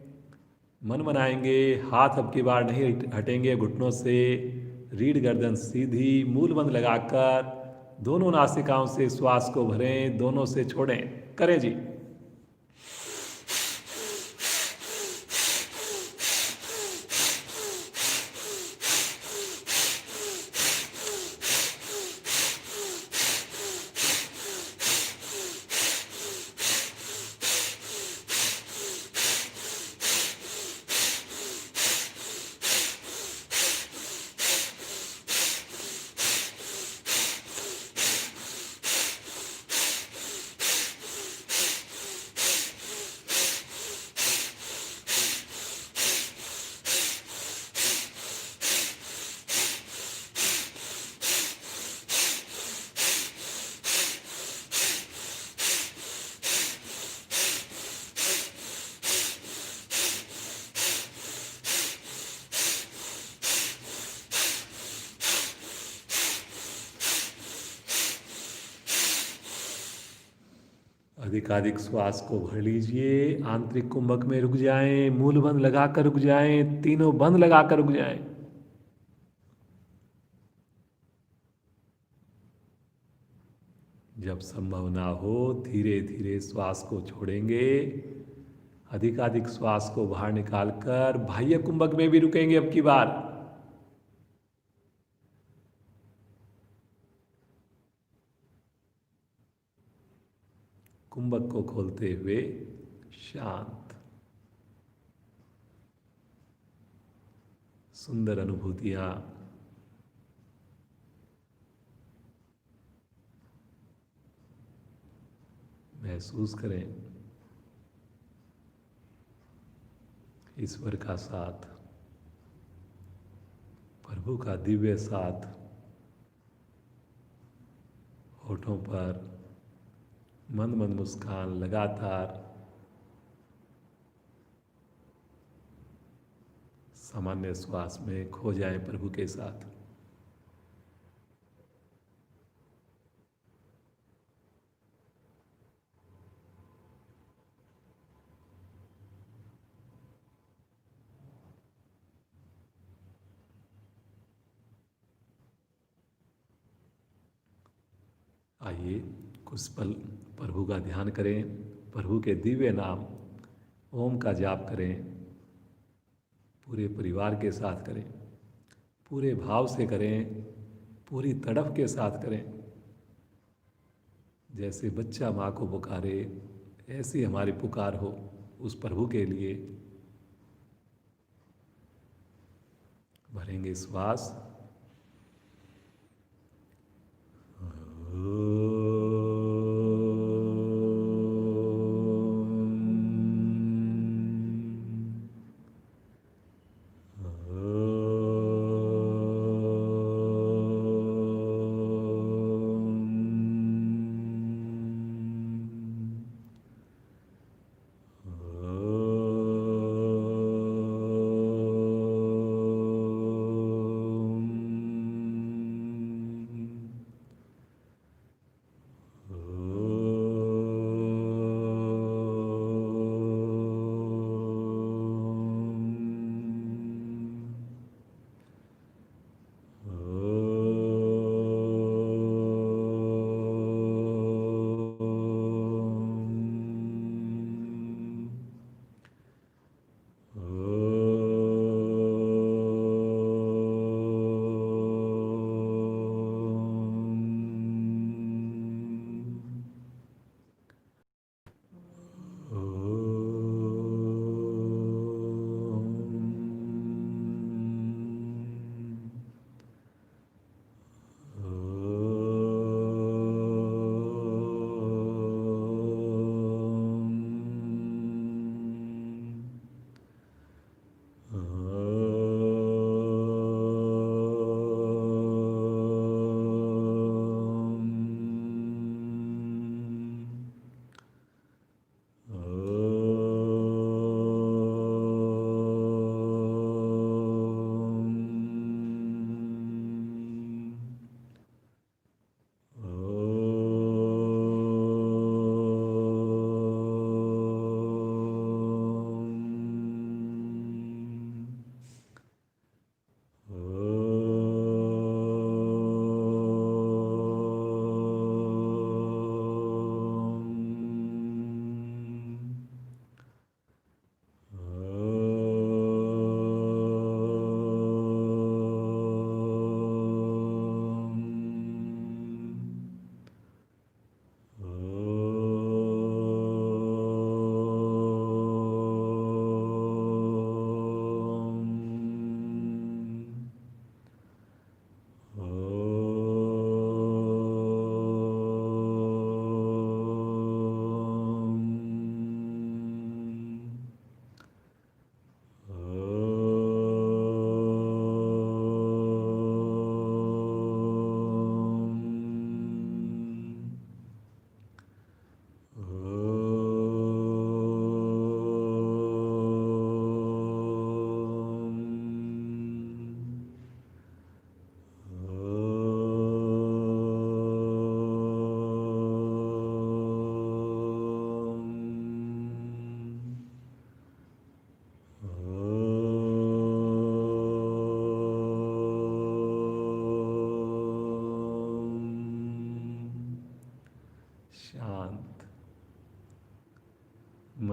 मन बनाएंगे, हाथ अब की बार नहीं हटेंगे घुटनों से, रीढ़ गर्दन सीधी, मूल बंद लगाकर दोनों नासिकाओं से श्वास को भरें, दोनों से छोड़ें। करें जी। अधिकाधिक श्वास को भर लीजिए, आंतरिक कुंभक में रुक जाएं, मूल बंद लगाकर रुक जाएं, तीनों बंद लगाकर रुक जाएं। जब संभव ना हो धीरे धीरे श्वास को छोड़ेंगे। अधिकाधिक श्वास को बाहर निकालकर बाह्य कुंभक में भी रुकेंगे अब की बार। कुंभक को खोलते हुए शांत सुंदर अनुभूतियां महसूस करें। ईश्वर का साथ, प्रभु का दिव्य साथ होठों पर, मंद मंद मुस्कान लगातार सामान्य श्वास में खो जाए प्रभु के साथ। आइए कुछ पल प्रभु का ध्यान करें, प्रभु के दिव्य नाम ओम का जाप करें। पूरे परिवार के साथ करें, पूरे भाव से करें, पूरी तड़फ के साथ करें। जैसे बच्चा माँ को पुकारे, ऐसी हमारी पुकार हो उस प्रभु के लिए। भरेंगे श्वास।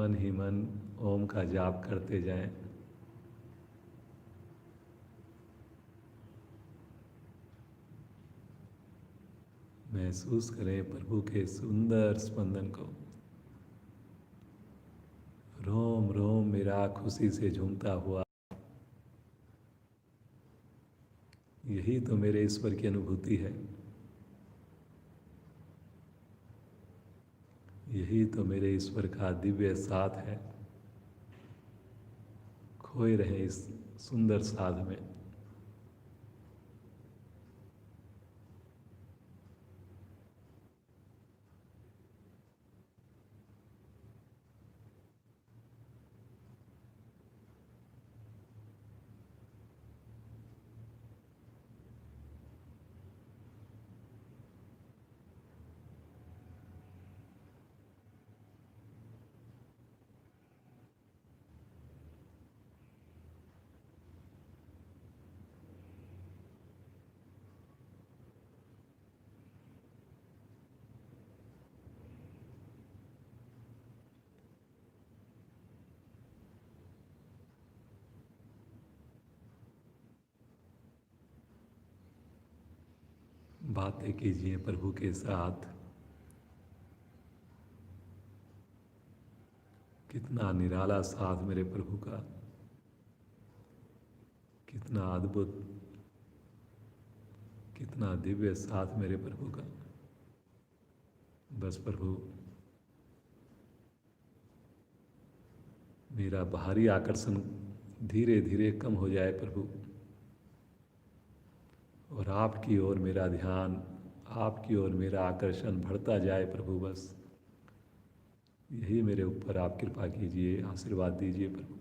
मन ही मन ओम का जाप करते जाएं। महसूस करें प्रभु के सुंदर स्पंदन को। रोम रोम मेरा खुशी से झूमता हुआ, यही तो मेरे ईश्वर की अनुभूति है, यही तो मेरे ईश्वर का दिव्य साथ है। खोए रहें इस सुंदर साथ में। बातें कीजिए प्रभु के साथ। कितना निराला साथ मेरे प्रभु का, कितना अद्भुत, कितना दिव्य साथ मेरे प्रभु का। बस प्रभु मेरा बाहरी आकर्षण धीरे धीरे कम हो जाए प्रभु, और आपकी ओर मेरा ध्यान, आपकी ओर मेरा आकर्षण बढ़ता जाए प्रभु। बस यही मेरे ऊपर आप कृपा कीजिए, आशीर्वाद दीजिए प्रभु।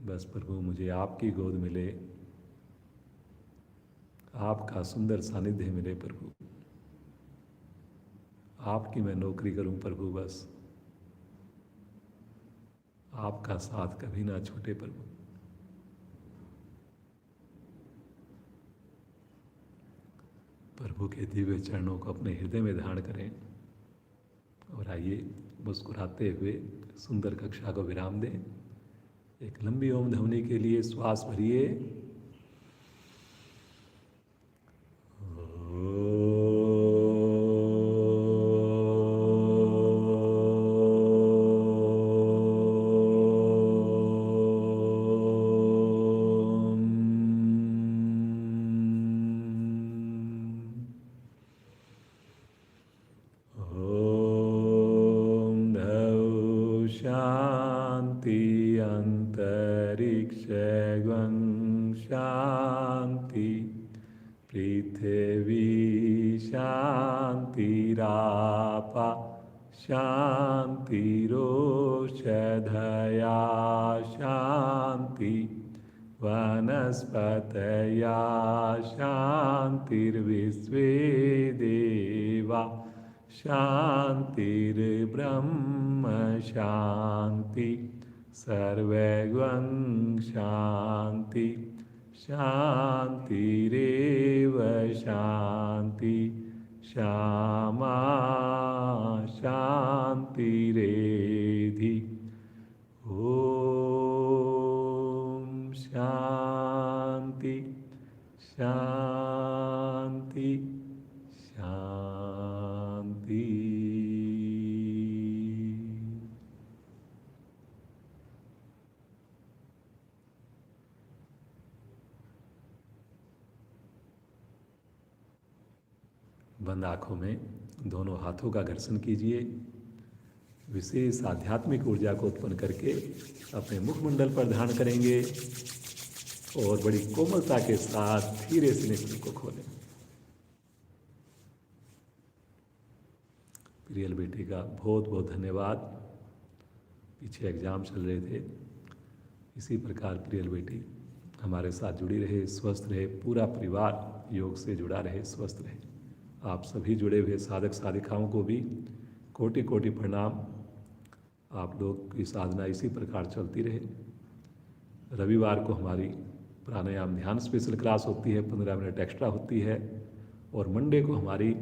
बस प्रभु मुझे आपकी गोद मिले, आपका सुंदर सानिध्य मिले प्रभु। आपकी मैं नौकरी करूं प्रभु। बस आपका साथ कभी ना छूटे प्रभु। प्रभु के दिव्य चरणों को अपने हृदय में धारण करें और आइए मुस्कुराते हुए सुंदर कक्षा को विराम दें। एक लंबी ओम ध्वनि के लिए श्वास भरिए। शांति, पृथ्वी शांतिरापा शांतिरोषधया शांति, वनस्पतया शांतिर्विश्वे देवा शांतिर्ब्रह्म शांति, सर्वगं शांति शांतिरेव शांति, श्यामा शांतिरेधि। ओम शांति शांति शांति। बंद आँखों में दोनों हाथों का घर्षण कीजिए। विशेष आध्यात्मिक ऊर्जा को उत्पन्न करके अपने मुखमंडल पर ध्यान करेंगे और बड़ी कोमलता के साथ धीरे से नेत्र को खोलें। प्रियल बेटी का बहुत बहुत धन्यवाद। पीछे एग्जाम चल रहे थे, इसी प्रकार प्रियल बेटी हमारे साथ जुड़ी रहे, स्वस्थ रहे, पूरा परिवार योग से जुड़ा रहे, स्वस्थ रहे। आप सभी जुड़े हुए साधक साधिकाओं को भी कोटि कोटि प्रणाम। आप लोग की साधना इसी प्रकार चलती रहे। रविवार को हमारी प्राणायाम ध्यान स्पेशल क्लास होती है, 15 मिनट एक्स्ट्रा होती है, और मंडे को हमारी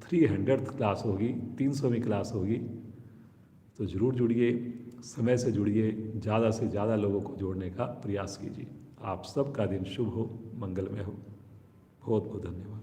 300th क्लास होगी, 300वीं क्लास होगी। तो ज़रूर जुड़िए, समय से जुड़िए, ज़्यादा से ज़्यादा लोगों को जोड़ने का प्रयास कीजिए। आप सबका दिन शुभ हो, मंगलमय हो। बहुत बहुत धन्यवाद।